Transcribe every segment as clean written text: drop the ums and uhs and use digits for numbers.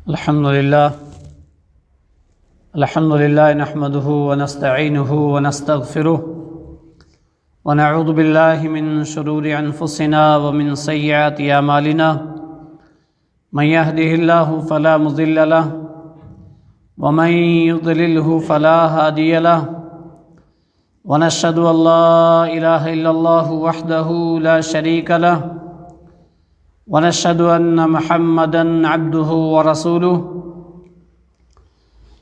الحمد لله نحمده ونستعينه ونستغفره ونعوذ بالله من شرور أنفسنا ومن سيئات أعمالنا من يهده الله فلا مضل له ومن يضلله فلا هادي له ونشهد أن لا إله إلا الله وحده لا شريك له ونشهد أن محمدًا عبده ورسوله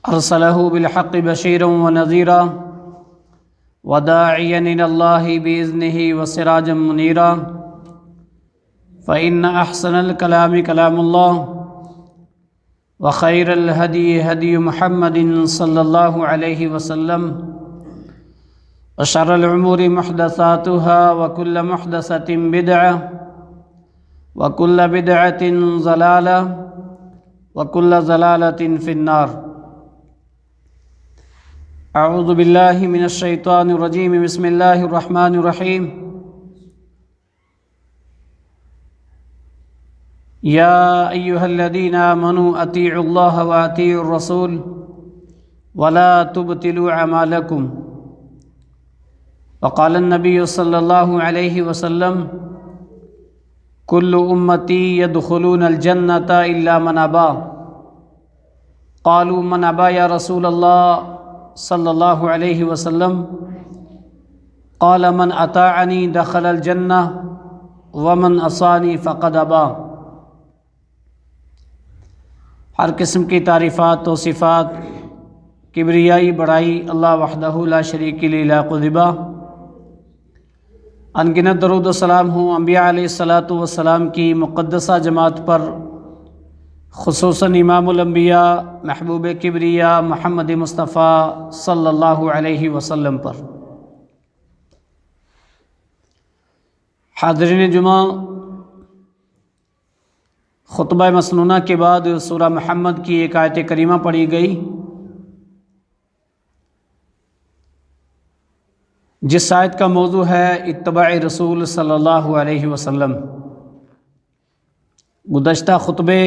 أرسله بالحق بشيرا ونذيرا وداعيا إلى الله بإذنه وسراجا منيرا فإن أحسن الكلام كلام الله وخير الهدي هدي محمد صلى الله عليه وسلم وشر الأمور محدثاتها وكل محدثة بدعة وكل بدعة ضلالة وكل ضلالة في النار اعوذ باللہ من الشیطان الرجیم بسم اللہ الرحمن الرحیم یا ایہا الذین آمنوا اطیعوا اللہ واطیعوا الرسول ولا تبطلوا اعمالکم وقال النبی صلی اللہ علیہ وسلم کل امتی يدخلون الجنة الا من ابا قالوا من ابا یا رسول اللہ صلی اللہ علیہ وسلم قال من اطاعنی دخل الجنہ ومن عصانی فقد ابا۔ ہر قسم کی تعریفات و صفات کبریائی بڑائی اللہ وحدہ لا شریک لہ لا قذبہ۔ انگنت درود و سلام ہوں انبیاء علیہ الصلاۃ والسلام کی مقدسہ جماعت پر، خصوصاً امام الانبیاء محبوب کبریا محمد مصطفیٰ صلی اللہ علیہ وسلم پر۔ حاضرین جمعہ، خطبہ مسنونہ کے بعد سورہ محمد کی ایک آیت کریمہ پڑھی گئی جس آیت کا موضوع ہے اتباع رسول صلی اللہ علیہ وسلم۔ گزشتہ خطبے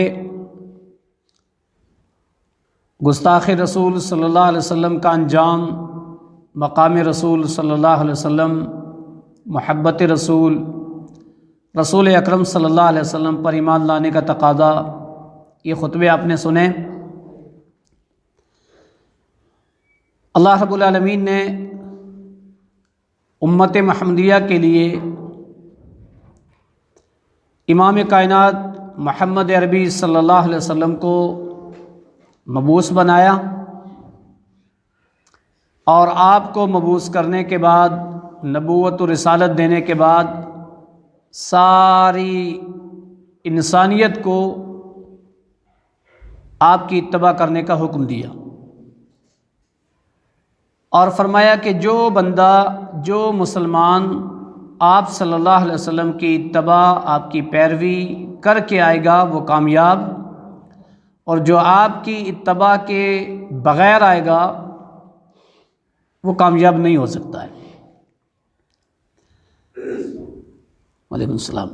گستاخ رسول صلی اللہ علیہ وسلم کا انجام، مقام رسول صلی اللہ علیہ وسلم، محبت رسول، رسول اکرم صلی اللہ علیہ وسلم پر ایمان لانے کا تقاضا، یہ خطبے آپ نے سنے۔ اللہ رب العالمین نے امت محمدیہ کے لیے امام کائنات محمد عربی صلی اللہ علیہ وسلم کو مبعوث بنایا، اور آپ کو مبعوث کرنے کے بعد، نبوت و رسالت دینے کے بعد، ساری انسانیت کو آپ کی اتباع کرنے کا حکم دیا، اور فرمایا کہ جو بندہ، جو مسلمان آپ صلی اللہ علیہ وسلم کی اتباع، آپ کی پیروی کر کے آئے گا وہ کامیاب، اور جو آپ کی اتباع کے بغیر آئے گا وہ کامیاب نہیں ہو سکتا ہے۔ وعلیکم السلام۔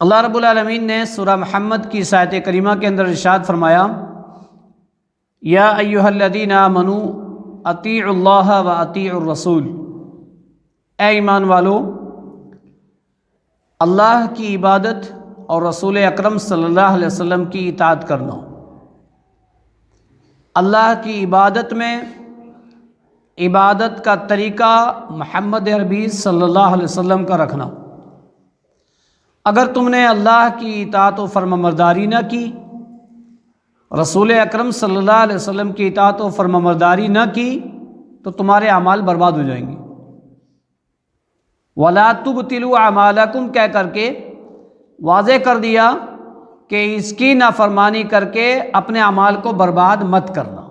اللہ رب العالمین نے سورہ محمد کی اس آیت کریمہ کے اندر ارشاد فرمایا، یا ایہا الذین آمنوا اطیعوا اللہ واطیعوا الرسول، اے ایمان والو، اللہ کی عبادت اور رسول اکرم صلی اللہ علیہ وسلم کی اطاعت کرنا۔ اللہ کی عبادت میں عبادت کا طریقہ محمد عربی صلی اللہ علیہ وسلم کا رکھنا۔ اگر تم نے اللہ کی اطاعت و فرمانبرداری نہ کی، رسول اکرم صلی اللہ علیہ وسلم کی اطاعت و فرمانبرداری نہ کی، تو تمہارے اعمال برباد ہو جائیں گے۔ وَلَا تُبْطِلُوا أَعْمَالَكُمْ کہہ کر کے واضح کر دیا کہ اس کی نافرمانی کر کے اپنے اعمال کو برباد مت کرنا۔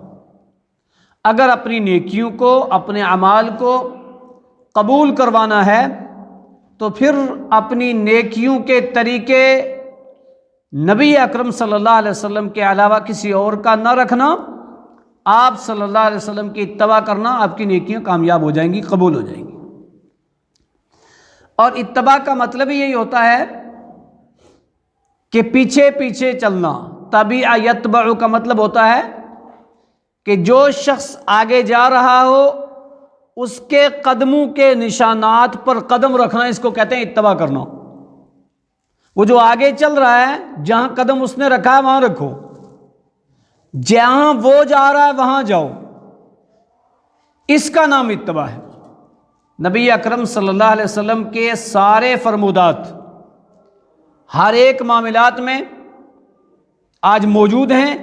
اگر اپنی نیکیوں کو، اپنے اعمال کو قبول کروانا ہے تو پھر اپنی نیکیوں کے طریقے نبی اکرم صلی اللہ علیہ وسلم کے علاوہ کسی اور کا نہ رکھنا، آپ صلی اللہ علیہ وسلم کی اتباع کرنا، آپ کی نیکیاں کامیاب ہو جائیں گی، قبول ہو جائیں گی۔ اور اتباع کا مطلب ہی یہی ہوتا ہے کہ پیچھے پیچھے چلنا، تبع یتبع کا مطلب ہوتا ہے کہ جو شخص آگے جا رہا ہو اس کے قدموں کے نشانات پر قدم رکھنا، اس کو کہتے ہیں اتباع کرنا۔ وہ جو آگے چل رہا ہے، جہاں قدم اس نے رکھا ہے وہاں رکھو، جہاں وہ جا رہا ہے وہاں جاؤ، اس کا نام اتباع ہے۔ نبی اکرم صلی اللہ علیہ وسلم کے سارے فرمودات ہر ایک معاملات میں آج موجود ہیں۔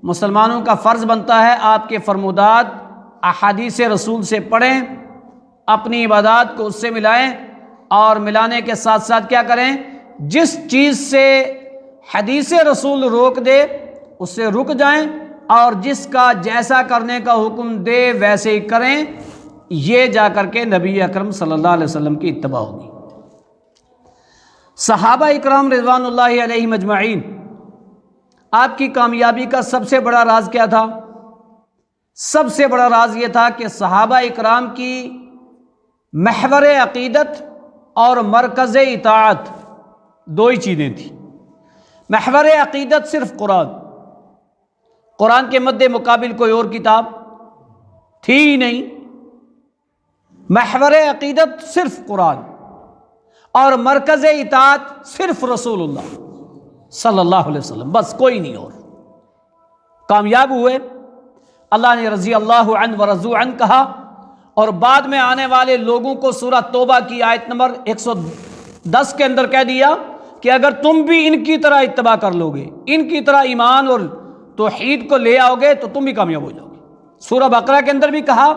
مسلمانوں کا فرض بنتا ہے آپ کے فرمودات احادیث رسول سے پڑھیں، اپنی عبادات کو اس سے ملائیں، اور ملانے کے ساتھ ساتھ کیا کریں؟ جس چیز سے حدیث رسول روک دے اس سے رک جائیں، اور جس کا جیسا کرنے کا حکم دے ویسے ہی کریں۔ یہ جا کر کے نبی اکرم صلی اللہ علیہ وسلم کی اتباع ہوگی۔ صحابہ اکرام رضوان اللہ علیہم اجمعین، آپ کی کامیابی کا سب سے بڑا راز کیا تھا؟ سب سے بڑا راز یہ تھا کہ صحابہ اکرام کی محور عقیدت اور مرکز اطاعت دو ہی چیزیں تھیں۔ محور عقیدت صرف قرآن کے مد مقابل کوئی اور کتاب تھی ہی نہیں۔ محور عقیدت صرف قرآن، اور مرکز اطاعت صرف رسول اللہ صلی اللہ علیہ وسلم، بس کوئی نہیں اور۔ کامیاب ہوئے، اللہ نے رضی اللہ عنہ ورضوا عنہ کہا، اور بعد میں آنے والے لوگوں کو سورہ توبہ کی آیت نمبر 110 کے اندر کہہ دیا کہ اگر تم بھی ان کی طرح اتباع کر لو گے، ان کی طرح ایمان اور توحید کو لے آؤ گے تو تم بھی کامیاب ہو جاؤ گے۔ سورہ بقرہ کے اندر بھی کہا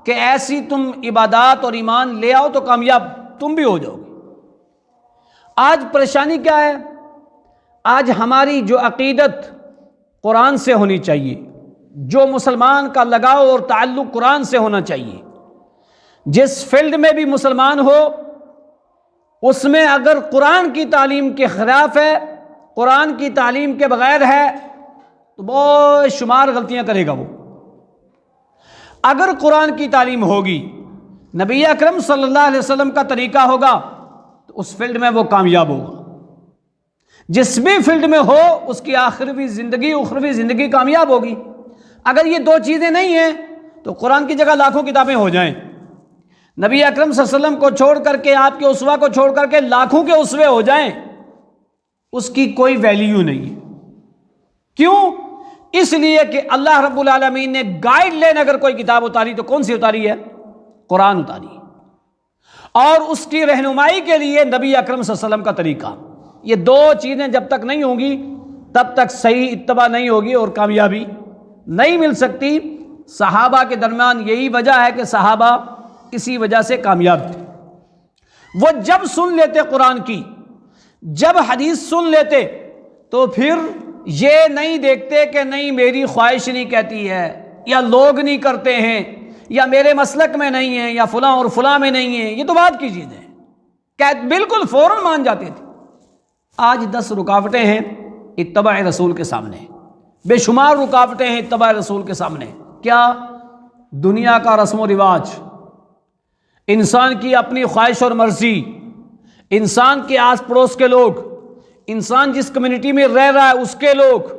کہ ایسی تم عبادات اور ایمان لے آؤ تو کامیاب تم بھی ہو جاؤ گے۔ آج پریشانی کیا ہے؟ آج ہماری جو عقیدت قرآن سے ہونی چاہیے، جو مسلمان کا لگاؤ اور تعلق قرآن سے ہونا چاہیے، جس فیلڈ میں بھی مسلمان ہو اس میں اگر قرآن کی تعلیم کے خلاف ہے، قرآن کی تعلیم کے بغیر ہے تو بہت شمار غلطیاں کرے گا وہ۔ اگر قرآن کی تعلیم ہوگی، نبی اکرم صلی اللہ علیہ وسلم کا طریقہ ہوگا تو اس فیلڈ میں وہ کامیاب ہوگا۔ جس بھی فیلڈ میں ہو اس کی آخروی زندگی اخروی زندگی کامیاب ہوگی۔ اگر یہ دو چیزیں نہیں ہیں تو قرآن کی جگہ لاکھوں کتابیں ہو جائیں، نبی اکرم صلی اللہ علیہ وسلم کو چھوڑ کر کے، آپ کے اسوہ کو چھوڑ کر کے لاکھوں کے اسوے ہو جائیں، اس کی کوئی ویلیو نہیں ہے۔ کیوں؟ اس لیے کہ اللہ رب العالمین نے گائیڈ لائن اگر کوئی کتاب اتاری تو کون سی اتاری ہے؟ قرآن اتاری ہے، اور اس کی رہنمائی کے لیے نبی اکرم صلی اللہ علیہ وسلم کا طریقہ۔ یہ دو چیزیں جب تک نہیں ہوں گی تب تک صحیح اتباع نہیں ہوگی اور کامیابی نہیں مل سکتی۔ صحابہ کے درمیان یہی وجہ ہے کہ صحابہ اسی وجہ سے کامیاب تھے۔ وہ جب سن لیتے قرآن کی، جب حدیث سن لیتے تو پھر یہ نہیں دیکھتے کہ نہیں میری خواہش نہیں کہتی ہے، یا لوگ نہیں کرتے ہیں، یا میرے مسلک میں نہیں ہے، یا فلاں اور فلاں میں نہیں ہے، یہ تو بات کی چیز ہے، کہ بالکل فوراً مان جاتے تھے۔ آج 10 رکاوٹیں ہیں اتباع رسول کے سامنے، بے شمار رکاوٹیں ہیں اتباع رسول کے سامنے۔ کیا؟ دنیا کا رسم و رواج، انسان کی اپنی خواہش اور مرضی، انسان کے آس پڑوس کے لوگ، انسان جس کمیونٹی میں رہ رہا ہے اس کے لوگ،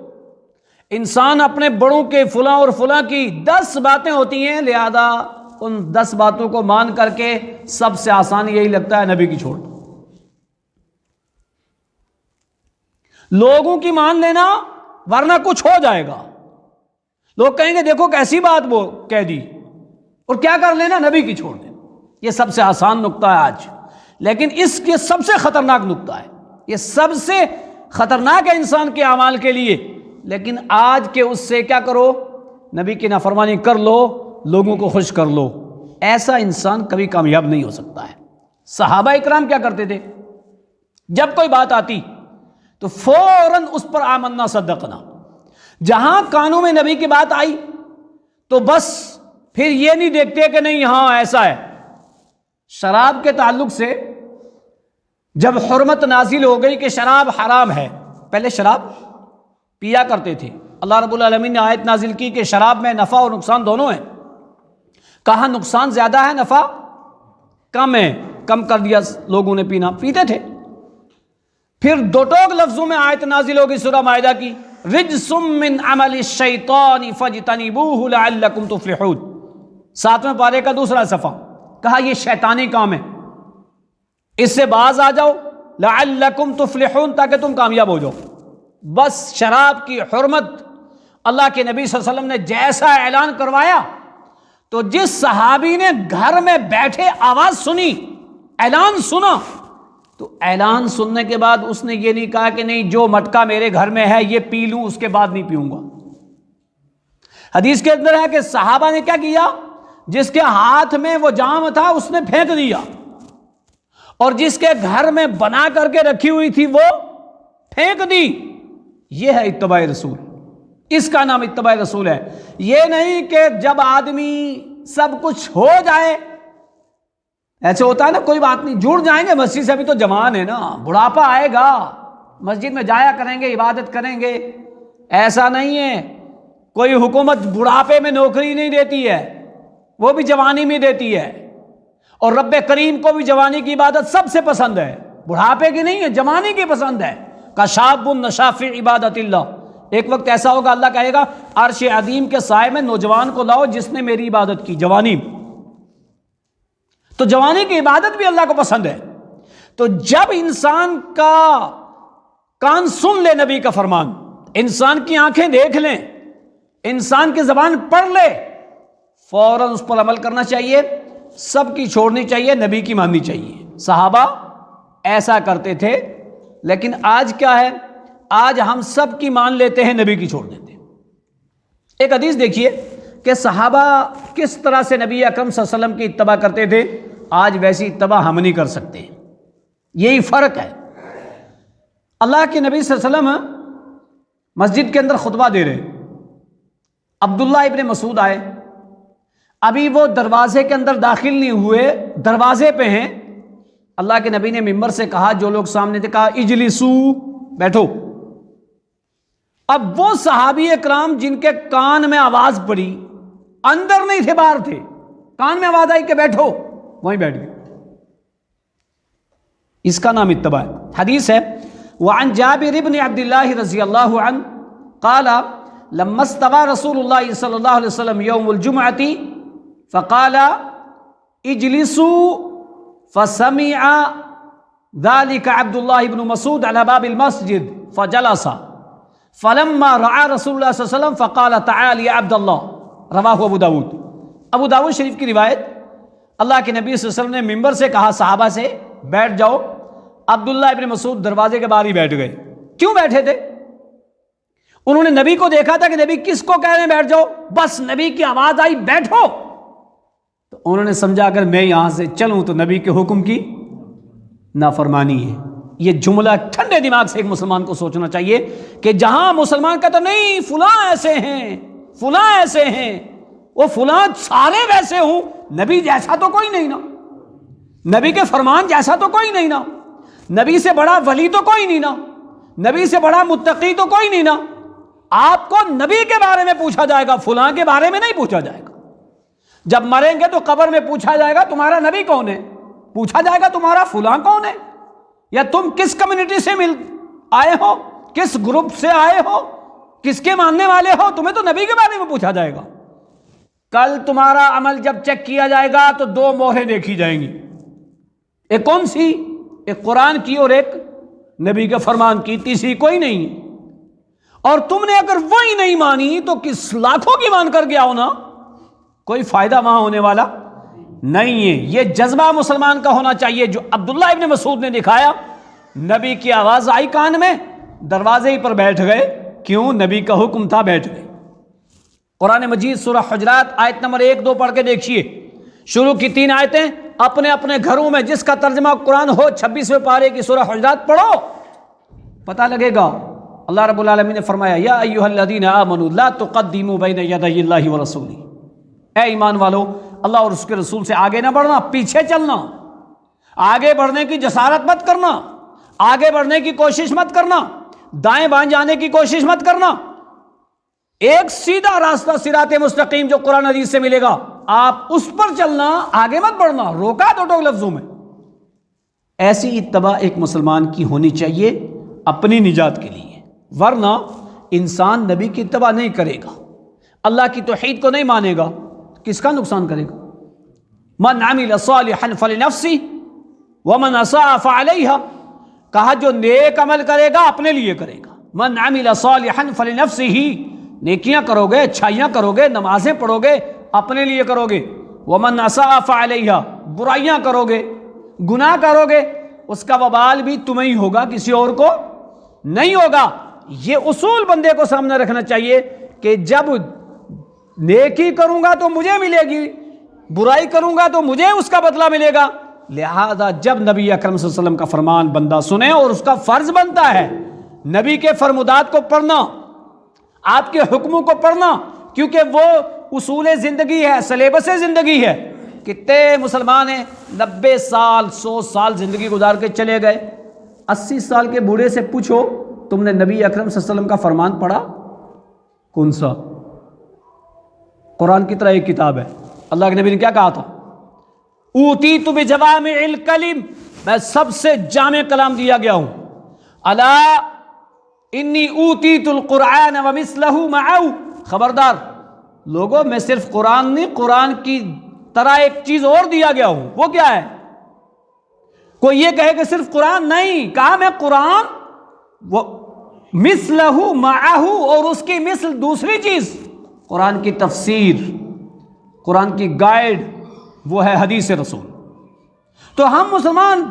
انسان اپنے بڑوں کے فلاں اور فلاں کی 10 باتیں ہوتی ہیں، لہذا ان 10 باتوں کو مان کر کے سب سے آسان یہی لگتا ہے نبی کی چھوڑ دو۔ لوگوں کی مان لینا ورنہ کچھ ہو جائے گا۔ لوگ کہیں گے دیکھو کیسی بات وہ کہہ دی، اور کیا کر لینا؟ نبی کی چھوڑ دیں۔ یہ سب سے آسان نقطہ ہے آج، لیکن اس کے سب سے خطرناک نقطہ ہے، یہ سب سے خطرناک ہے انسان کے اعمال کے لیے۔ لیکن آج کے اس سے کیا کرو؟ نبی کی نافرمانی کر لو، لوگوں کو خوش کر لو، ایسا انسان کبھی کامیاب نہیں ہو سکتا ہے۔ صحابہ اکرام کیا کرتے تھے؟ جب کوئی بات آتی تو فوراً اس پر آمنا صدقنا۔ جہاں کانوں میں نبی کی بات آئی تو بس پھر یہ نہیں دیکھتے کہ نہیں ہاں ایسا ہے۔ شراب کے تعلق سے جب حرمت نازل ہو گئی کہ شراب حرام ہے، پہلے شراب پیا کرتے تھے، اللہ رب العالمین نے آیت نازل کی کہ شراب میں نفع اور نقصان دونوں ہیں۔ کہاں نقصان زیادہ ہے، نفع کم ہے، کم کر دیا لوگوں نے پینا، پیتے تھے۔ پھر دو ٹوک لفظوں میں آیت نازل ہوگی سورہ مائدہ کی رجس من عمل الشیطان فاجتنبوہ لعلکم تفلحون، 7ویں پارے کا دوسرا صفحہ، کہا یہ شیطانی کام ہے، اس سے باز آ جاؤ، لعلکم تفلحون، تاکہ تم کامیاب ہو جاؤ۔ بس شراب کی حرمت اللہ کے نبی صلی اللہ علیہ وسلم نے جیسا اعلان کروایا تو جس صحابی نے گھر میں بیٹھے آواز سنی، اعلان سنا، تو اعلان سننے کے بعد اس نے یہ نہیں کہا کہ نہیں جو مٹکا میرے گھر میں ہے یہ پی لوں، اس کے بعد نہیں پیوں گا۔ حدیث کے اندر ہے کہ صحابہ نے کیا کیا، جس کے ہاتھ میں وہ جام تھا اس نے پھینک دیا، اور جس کے گھر میں بنا کر کے رکھی ہوئی تھی وہ پھینک دی۔ یہ ہے اتباع رسول، اس کا نام اتباع رسول ہے۔ یہ نہیں کہ جب آدمی سب کچھ ہو جائے، ایسے ہوتا ہے نا، کوئی بات نہیں، جڑ جائیں گے مسجد سے، ابھی تو جوان ہے نا، بڑھاپا آئے گا مسجد میں جایا کریں گے، عبادت کریں گے۔ ایسا نہیں ہے، کوئی حکومت بڑھاپے میں نوکری نہیں دیتی ہے، وہ بھی جوانی میں دیتی ہے، اور رب کریم کو بھی جوانی کی عبادت سب سے پسند ہے، بڑھاپے کی نہیں ہے، جوانی کی پسند ہے۔ کشاب نشا فی عبادت اللہ، ایک وقت ایسا ہوگا اللہ کہے گا عرش عظیم کے سائے میں نوجوان کو لاؤ جس نے میری عبادت کی جوانی، تو جوانی کی عبادت بھی اللہ کو پسند ہے۔ تو جب انسان کا کان سن لے نبی کا فرمان، انسان کی آنکھیں دیکھ لیں، انسان کی زبان پڑھ لے، فوراً اس پر عمل کرنا چاہیے، سب کی چھوڑنی چاہیے، نبی کی ماننی چاہیے۔ صحابہ ایسا کرتے تھے، لیکن آج کیا ہے، آج ہم سب کی مان لیتے ہیں، نبی کی چھوڑ دیتے ہیں۔ ایک حدیث دیکھیے کہ صحابہ کس طرح سے نبی اکرم صلی اللہ علیہ وسلم کی اتباع کرتے تھے، آج ویسی اتباع ہم نہیں کر سکتے، یہی فرق ہے۔ اللہ کے نبی صلی اللہ علیہ وسلم مسجد کے اندر خطبہ دے رہے، عبداللہ ابن مسعود آئے، ابھی وہ دروازے کے اندر داخل نہیں ہوئے، دروازے پہ ہیں، اللہ کے نبی نے ممبر سے کہا، جو لوگ سامنے تھے، کہا اجلسو، بیٹھو۔ اب وہ صحابی اکرام جن کے کان میں آواز پڑی، اندر نہیں تھے، باہر تھے، کان میں آواز آئی کہ بیٹھو، وہیں بیٹھ گئے۔ اس کا نام اتباع ہے۔ حدیث ہے وعن جابر بن عبد اللہ رضی اللہ عنہ قال لما استوى رسول اللہ صلی اللہ علیہ وسلم یوم الجمعۃ فقال اجلسوا فسمع ذلك عبد الله بن مسعود على باب المسجد فجلس فلما رأى رسول اللہ صلی اللہ علیہ وسلم فقال تعال يا عبد اللہ، رواہ ابو داود۔ ابو داود شریف کی روایت، اللہ کے نبی صلی اللہ علیہ وسلم نے ممبر سے کہا صحابہ سے بیٹھ جاؤ، عبداللہ ابن مسعود دروازے کے باہر ہی بیٹھ گئے۔ کیوں بیٹھے تھے؟ انہوں نے نبی کو دیکھا تھا کہ نبی کس کو کہہ رہے ہیں بیٹھ جاؤ، بس نبی کی آواز آئی بیٹھو، تو انہوں نے سمجھا اگر میں یہاں سے چلوں تو نبی کے حکم کی نافرمانی ہے۔ یہ جملہ ٹھنڈے دماغ سے ایک مسلمان کو سوچنا چاہیے کہ جہاں مسلمان کہتا نہیں فلاں ایسے ہیں، فلاں ایسے ہیں، وہ فلاں سارے ویسے ہوں، نبی جیسا تو کوئی نہیں نا، نبی کے فرمان جیسا تو کوئی نہیں نا، نبی سے بڑا ولی تو کوئی نہیں نا، نبی سے بڑا متقی تو کوئی نہیں نا۔ آپ کو نبی کے بارے میں پوچھا جائے گا، فلاں کے بارے میں نہیں پوچھا جائے گا۔ جب مریں گے تو قبر میں پوچھا جائے گا تمہارا نبی کون ہے، پوچھا جائے گا تمہارا فلاں کون ہے، یا تم کس کمیونٹی سے آئے ہو، کس گروپ سے آئے ہو، کس کے ماننے والے ہو، تمہیں تو نبی کے بارے میں پوچھا جائے گا۔ کل تمہارا عمل جب چیک کیا جائے گا تو 2 مہریں دیکھی جائیں گی، ایک کون سی؟ ایک قرآن کی اور ایک نبی کے فرمان کی، تیسری کوئی نہیں۔ اور تم نے اگر وہی نہیں مانی تو کس لاکھوں کی مان کر گیا ہو نا، کوئی فائدہ وہاں ہونے والا نہیں ہے۔ یہ جذبہ مسلمان کا ہونا چاہیے جو عبداللہ ابن مسعود نے دکھایا۔ نبی کی آواز آئی کان میں، دروازے ہی پر بیٹھ گئے، کیوں؟ نبی کا حکم تھا، بیٹھ گئے۔ قرآن مجید سورہ حجرات آیت نمبر 1-2 پڑھ کے دیکھیے، شروع کی 3 آیتیں اپنے اپنے گھروں میں جس کا ترجمہ قرآن ہو 26ویں پارے کی سورہ حجرات پڑھو، پتہ لگے گا۔ اللہ رب العالمین نے فرمایا یا ایھا الذین آمنوا لا تقدموا بین یدی اللہ ورسولہ، اے ایمان والو اللہ اور اس کے رسول سے آگے نہ بڑھنا، پیچھے چلنا، آگے بڑھنے کی جسارت مت کرنا، آگے بڑھنے کی کوشش مت کرنا، دائیں بائیں جانے کی کوشش مت کرنا۔ ایک سیدھا راستہ صراط مستقیم جو قرآن حدیث سے ملے گا، آپ اس پر چلنا، آگے مت بڑھنا، روکا دو لفظوں میں۔ ایسی اتباع ایک مسلمان کی ہونی چاہیے اپنی نجات کے لیے، ورنہ انسان نبی کی اتباع نہیں کرے گا، اللہ کی توحید کو نہیں مانے گا، کس کا نقصان کرے گا؟ من عمل صالحا فلنفسہ ومن اساء فعلیہا، کہا جو نیک عمل کرے گا اپنے لیے کرے گا۔ من عمل صالحا فلنفسہ، نیکیاں کرو گے، اچھائیاں کرو گے، نمازیں پڑھو گے، اپنے لیے کرو گے۔ ومن اساء فعلیہا، برائیاں کرو گے، گناہ کرو گے، اس کا وبال بھی تمہیں ہی ہوگا، کسی اور کو نہیں ہوگا۔ یہ اصول بندے کو سامنے رکھنا چاہیے کہ جب نیکی کروں گا تو مجھے ملے گی، برائی کروں گا تو مجھے اس کا بدلہ ملے گا۔ لہذا جب نبی اکرم صلی اللہ علیہ وسلم کا فرمان بندہ سنے، اور اس کا فرض بنتا ہے نبی کے فرمودات کو پڑھنا، آپ کے حکموں کو پڑھنا، کیونکہ وہ اصول زندگی ہے، سلیبس زندگی ہے۔ کتنے مسلمان ہیں 90 سال 100 سال زندگی گزار کے چلے گئے، 80 سال کے بوڑھے سے پوچھو تم نے نبی اکرم صلی اللہ علیہ وسلم کا فرمان پڑھا؟ کون سا؟ قرآن کی طرح ایک کتاب ہے، اللہ کے نبی نے کیا کہا تھا؟ اوتیت بجوامع الکلم، میں سب سے جامع کلام دیا گیا ہوں۔ الا انی اوتیت القرآن ومثلہ معہ، خبردار لوگوں، میں صرف قرآن نہیں، قرآن کی طرح ایک چیز اور دیا گیا ہوں۔ وہ کیا ہے؟ کوئی یہ کہے کہ صرف قرآن نہیں، کہا میں قرآن وہ مثلہ معہ، اور اس کی مثل دوسری چیز، قرآن کی تفسیر، قرآن کی گائیڈ، وہ ہے حدیث رسول۔ تو ہم مسلمان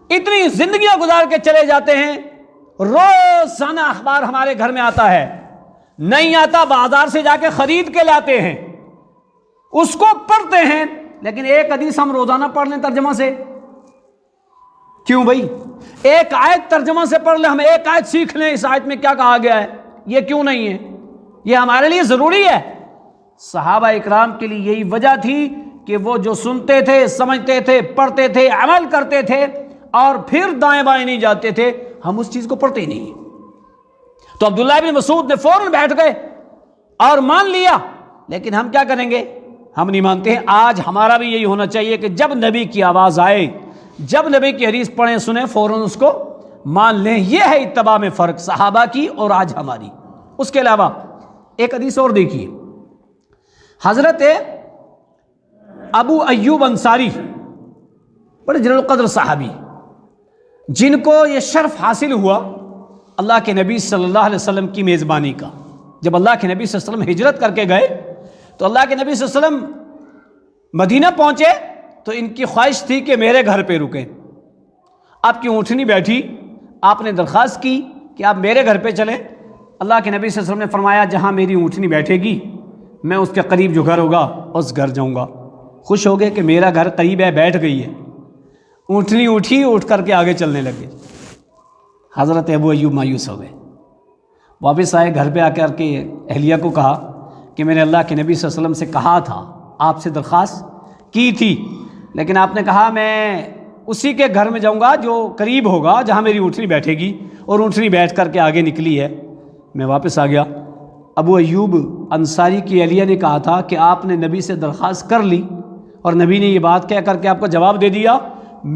اتنی زندگیاں گزار کے چلے جاتے ہیں، روزانہ اخبار ہمارے گھر میں آتا ہے، نہیں آتا بازار سے جا کے خرید کے لاتے ہیں، اس کو پڑھتے ہیں، لیکن ایک حدیث ہم روزانہ پڑھ لیں ترجمہ سے، کیوں بھائی؟ ایک آیت ترجمہ سے پڑھ لیں، ہم ایک آیت سیکھ لیں اس آیت میں کیا کہا گیا ہے، یہ کیوں نہیں ہے؟ یہ ہمارے لیے ضروری ہے۔ صحابہ اکرام کے لیے یہی وجہ تھی کہ وہ جو سنتے تھے، سمجھتے تھے، پڑھتے تھے، عمل کرتے تھے، اور پھر دائیں بائیں نہیں جاتے تھے۔ ہم اس چیز کو پڑھتے ہی نہیں۔ تو عبداللہ بن مسعود نے فوراً بیٹھ گئے اور مان لیا، لیکن ہم کیا کریں گے؟ ہم نہیں مانتے ہیں۔ آج ہمارا بھی یہی ہونا چاہیے کہ جب نبی کی آواز آئے، جب نبی کی حدیث پڑھیں سنیں، فوراً اس کو مان لیں۔ یہ ہے اتباع میں فرق صحابہ کی اور آج ہماری۔ اس کے علاوہ ایک حدیث اور دیکھیے، حضرت ابو ایوب انصاری، بڑے جلیل القدر صحابی، جن کو یہ شرف حاصل ہوا اللہ کے نبی صلی اللہ علیہ وسلم کی میزبانی کا۔ جب اللہ کے نبی صلی اللہ علیہ وسلم ہجرت کر کے گئے تو اللہ کے نبی صلی اللہ علیہ وسلم مدینہ پہنچے تو ان کی خواہش تھی کہ میرے گھر پہ رکیں۔ آپ کی اونٹنی بیٹھی، آپ نے درخواست کی کہ آپ میرے گھر پہ چلیں۔ اللہ کے نبی صلی اللہ علیہ وسلم نے فرمایا جہاں میری اونٹنی بیٹھے گی میں اس کے قریب جو گھر ہوگا اس گھر جاؤں گا۔ خوش ہو گئے کہ میرا گھر قریب ہے، بیٹھ گئی ہے۔ اونٹنی اٹھی، اٹھ کر کے آگے چلنے لگے۔ حضرت ابو ایوب مایوس ہو گئے، واپس آئے، گھر پہ آ کر کے اہلیہ کو کہا کہ میں نے اللہ کے نبی صلی اللہ علیہ وسلم سے کہا تھا، آپ سے درخواست کی تھی، لیکن آپ نے کہا میں اسی کے گھر میں جاؤں گا جو قریب ہوگا جہاں میری اونٹنی بیٹھے گی، اور اونٹنی بیٹھ کر کے آگے نکلی ہے، میں واپس آ گیا۔ ابو ایوب انصاری کی اہلیہ نے کہا تھا کہ آپ نے نبی سے درخواست کر لی، اور نبی نے یہ بات کہہ کر کے آپ کو جواب دے دیا،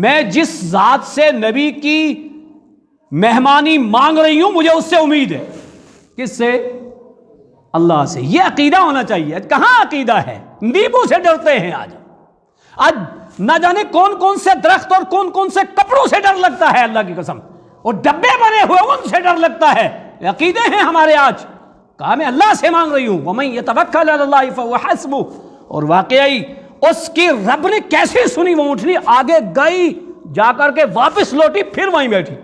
میں جس ذات سے نبی کی مہمانی مانگ رہی ہوں مجھے اس سے امید ہے۔ کس سے؟ اللہ سے۔ یہ عقیدہ ہونا چاہیے۔ کہاں عقیدہ ہے؟ نیبو سے ڈرتے ہیں آج نہ جانے کون کون سے درخت اور کون کون سے کپڑوں سے ڈر لگتا ہے، اللہ کی قسم، اور ڈبے بنے ہوئے ان سے ڈر لگتا ہے۔ عقیدے ہیں ہمارے آج، کہا میں اللہ سے مانگ رہی ہوں، وَمَن يَتَوَكَّلْ عَلَى اللَّهِ فَهُوَ حَسْبُهُ، اور واقعی اس کی رب نے کیسے سنی، وہ اونٹنی آگے گئی، جا کر کے واپس لوٹی، پھر وہیں بیٹھی،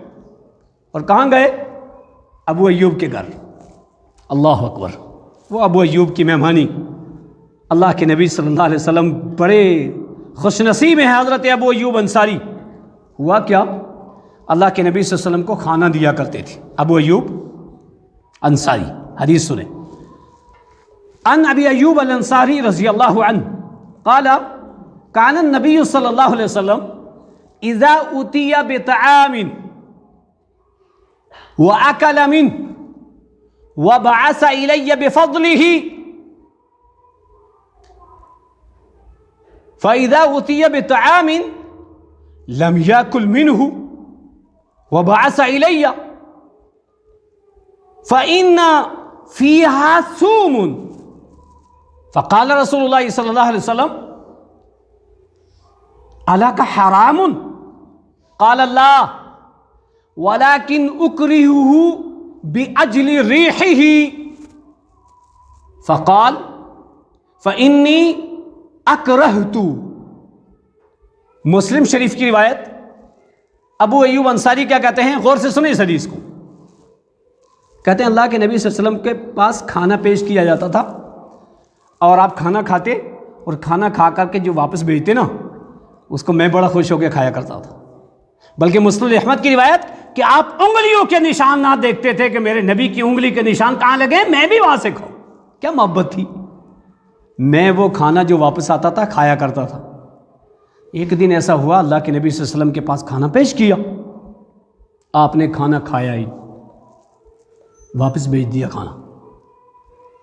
اور کہاں گئے؟ ابو ایوب کے گھر۔ اللہ اکبر۔ وہ ابو ایوب کی مہمانی، اللہ کے نبی صلی اللہ علیہ وسلم بڑے خوش نصیب ہیں حضرت ابو ایوب انصاری۔ ہوا کیا؟ اللہ کے نبی صلی اللہ علیہ وسلم کو کھانا دیا کرتے تھے ابو ایوب انصاری۔ حدیث سنیں، ان ابی ایوب الانصاری رضی اللہ عنہ قال کان النبی صلی اللہ علیہ وسلم اذا اتی بطعام واکل منه وبعث الی بفضله فاذا اتی بطعام لم یاکل منه وبعث الی فإن فیہا سوم فقال رسول اللہ صلی اللہ علیہ وسلم الاک حرام قال اللہ ولكن اکرہہ باجل ریحہ فقال فانی اکرہت. مسلم شریف کی روایت. ابو ایوب انصاری کیا کہتے ہیں؟ غور سے سنیں اس حدیث کو. کہتے ہیں اللہ کے نبی صلی اللہ علیہ وسلم کے پاس کھانا پیش کیا جاتا تھا اور آپ کھانا کھاتے اور کھانا کھا کر کے جو واپس بھیجتے نا اس کو میں بڑا خوش ہو کے کھایا کرتا تھا. بلکہ مسند احمد کی روایت کہ آپ انگلیوں کے نشان نہ دیکھتے تھے کہ میرے نبی کی انگلی کے نشان کہاں لگے، میں بھی وہاں سے کھاؤں. کیا محبت تھی. میں وہ کھانا جو واپس آتا تھا کھایا کرتا تھا. ایک دن ایسا ہوا اللہ کے نبی صلی اللہ علیہ وسلم کے پاس کھانا پیش کیا، آپ نے کھانا کھایا ہی واپس بھیج دیا کھانا.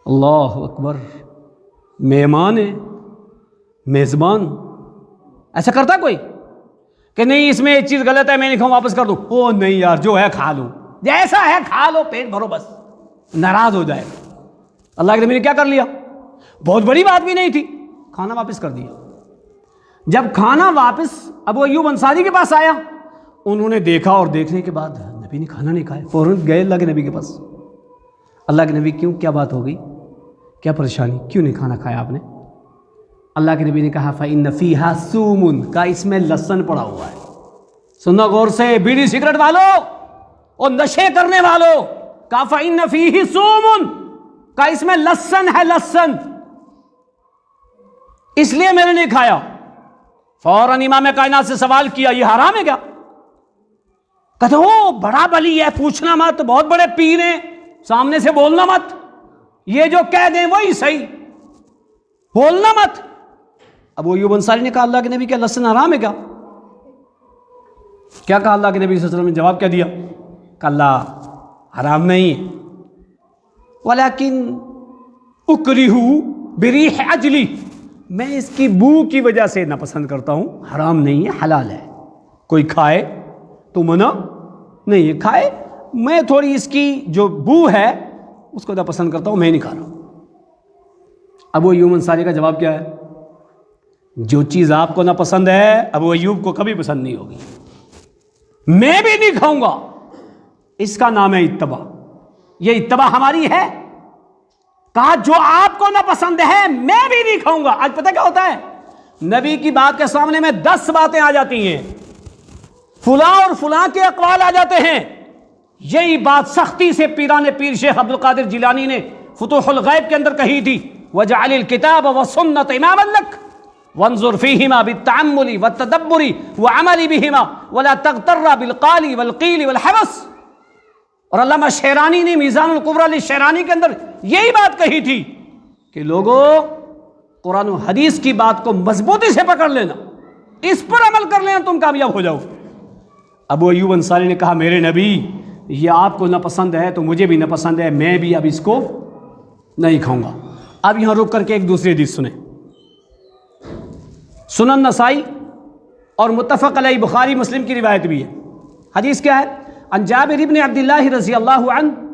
اللہ اکبر. مہمان ہے، میزبان ایسا کرتا کوئی کہ نہیں اس میں ایک چیز غلط ہے میں نہیں کھاؤں واپس کر دوں؟ او نہیں یار جو ہے کھا لو، جیسا ہے کھا لو، پیٹ بھرو بس. ناراض ہو جائے. اللہ کے نبی نے کیا کر لیا؟ بہت بڑی بات بھی نہیں تھی، کھانا واپس کر دیا. جب کھانا واپس ابو ایوب انصاری کے پاس آیا انہوں نے دیکھا اور دیکھنے کے بعد نبی نے کھانا نہیں کھایا. فوراً گئے اللہ کے نبی کے پاس. اللہ کے نبی کیوں، کیا بات ہو گئی، کیا پریشانی، کیوں نہیں کھانا کھایا آپ نے؟ اللہ کے نبی نے کہا فَإِنَّ فِيهَا سُومٌ، کا اس میں لہسن پڑا ہوا ہے. سننا غور سے بیڑی سگریٹ والوں اور نشے کرنے والوں، کہا فَإِنَّ فِيهِ سُومٌ، کا اس میں لہسن ہے، لہسن، اس لیے میں نے نہیں کھایا. فوراً امام کائنات سے سوال کیا یہ حرام ہے کیا؟ کہتے ہو بڑا بلی ہے، پوچھنا مت، بہت بڑے پیر ہیں، سامنے سے بولنا مت، یہ جو کہہ دیں وہی صحیح، بولنا مت. ابو ایوب انصاری نے کہا اللہ کے نبی کیا لہسن حرام ہے کیا؟ کیا کہا اللہ کے نبی صلی اللہ علیہ وسلم نے؟ جواب کیا دیا؟ کہ اللہ حرام نہیں ہے، ولیکن اکرہہ بریح اجلی، میں اس کی بو کی وجہ سے ناپسند کرتا ہوں. حرام نہیں ہے، حلال ہے. کوئی کھائے تو منع نہیں ہے، کھائے، میں تھوڑی اس کی جو بو ہے اس کو ناپسند کرتا ہوں، میں نہیں کھا رہا ہوں. ابو ایوب انصاری کا جواب کیا ہے؟ جو چیز آپ کو ناپسند ہے ابو ایوب کو کبھی پسند نہیں ہوگی، میں بھی نہیں کھاؤں گا. اس کا نام ہے اتباع. یہ اتباع ہماری ہے. کہا جو آپ کو ناپسند ہے میں بھی نہیں کھاؤں گا. آج پتہ کیا ہوتا ہے، نبی کی بات کے سامنے میں 10 باتیں آ جاتی ہیں، فلاں اور فلاں کے اقوال آ جاتے ہیں. یہی بات سختی سے پیران پیر شیخ عبد القادر جیلانی نے فتوح الغیب کے اندر کہی تھی، وجعل الکتاب والسنۃ اماما لک وانظر فیہما بالتأمل والتدبر وعمل بہما ولا تغتر بالقال والقیل والحبس. اور علامہ شیرانی نے میزان الکبریٰ للشیرانی کے اندر یہی بات کہی تھی کہ لوگوں قرآن و حدیث کی بات کو مضبوطی سے پکڑ لینا، اس پر عمل کر لینا، تم کامیاب ہو جاؤ. ابو ایوب انصاری نے کہا میرے نبی یہ آپ کو ناپسند ہے تو مجھے بھی ناپسند ہے، میں بھی اب اس کو نہیں کھاؤں گا. اب یہاں رک کر کے ایک دوسری حدیث سنیں. سنن نسائی اور متفق علیہ بخاری مسلم کی روایت بھی ہے. حدیث کیا ہے؟ عن جابر بن عبد اللہ رضی اللہ عنہ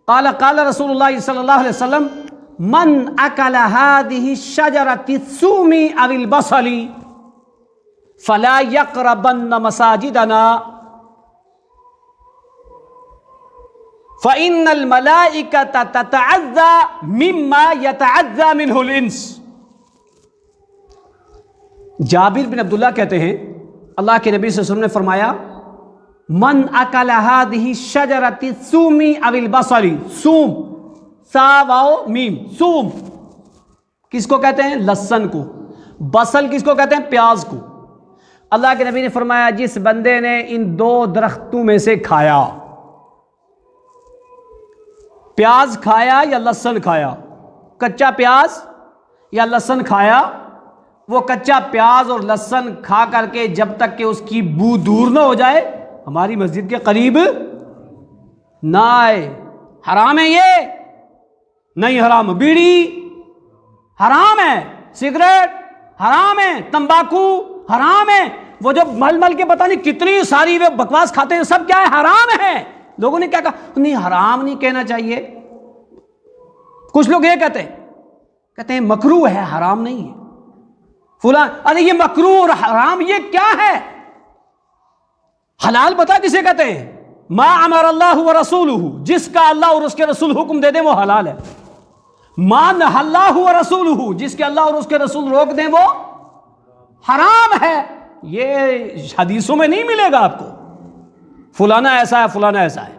قال قال رسول اللہ صلی اللہ علیہ وسلم من اکل هذه الشجرة الثوم او البصل فلا يقربن مساجدنا فإن الملائكة تتعذى مما يتعذى منه الإنس. جابر بن عبداللہ کہتے ہیں اللہ کے نبی صلی اللہ علیہ وسلم نے فرمایا من اکل هذه الشجرة الثوم او البصل، ثوم، سا واو میم، ثوم کس کو کہتے ہیں؟ لہسن کو. بصل کس کو کہتے ہیں؟ پیاز کو. اللہ کے نبی نے فرمایا جس بندے نے ان 2 درختوں میں سے کھایا، پیاز کھایا یا لہسن کھایا، کچا پیاز یا لہسن کھایا، وہ کچا پیاز اور لہسن کھا کر کے جب تک کہ اس کی بو دور نہ ہو جائے ہماری مسجد کے قریب نہ آئے. حرام ہے یہ؟ نہیں حرام. بیڑی حرام ہے، سگریٹ حرام ہے، تمباکو حرام ہے، وہ جو مل مل کے پتہ نہیں کتنی ساری وہ بکواس کھاتے ہیں سب کیا ہے؟ حرام ہے. لوگوں نے کیا کہا؟ نہیں حرام نہیں کہنا چاہیے. کچھ لوگ یہ کہتے ہیں مکروہ ہے، حرام نہیں ہے فلاں. ارے یہ مکروہ اور حرام یہ کیا ہے؟ حلال پتہ کسے کہتے ہیں؟ ما امر اللہ و رسولہ، جس کا اللہ اور اس کے رسول حکم دے دیں وہ حلال ہے. ما نہی اللہ و رسولہ، جس کے اللہ اور اس کے رسول روک دیں وہ حرام ہے. یہ حدیثوں میں نہیں ملے گا آپ کو فلانا ایسا ہے فلانا ایسا ہے،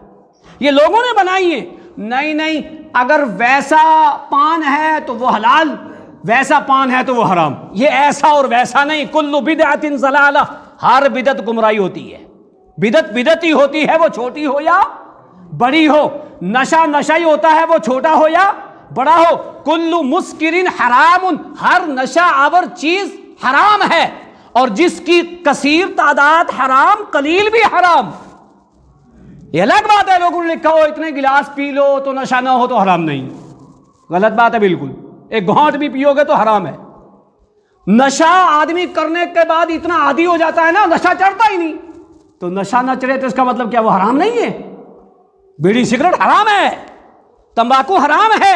یہ لوگوں نے بنائی ہے. نہیں، اگر ویسا پان ہے تو وہ حلال، ویسا پان ہے تو وہ حرام. یہ ایسا اور ویسا نہیں. کل بدعت ضلالہ، ہر بدعت گمراہی ہوتی ہے. بدعت ہی ہوتی ہے، وہ چھوٹی ہو یا بڑی ہو. نشہ ہی ہوتا ہے، وہ چھوٹا ہو یا بڑا ہو. کل مسکرن حرام، ہر نشہ آور چیز حرام ہے، اور جس کی کثیر تعداد حرام، قلیل بھی حرام. یہ الگ بات ہے لوگوں نے لکھا ہو اتنے گلاس پی لو تو نشہ نہ ہو تو حرام نہیں. غلط بات ہے بالکل. ایک گھونٹ بھی پیو گے تو حرام ہے. نشہ آدمی کرنے کے بعد اتنا عادی ہو جاتا ہے نا، نشہ چڑھتا ہی نہیں. تو نشہ نہ چڑھے تو اس کا مطلب کیا وہ حرام نہیں ہے؟ بیڑی سگریٹ حرام ہے، تمباکو حرام ہے.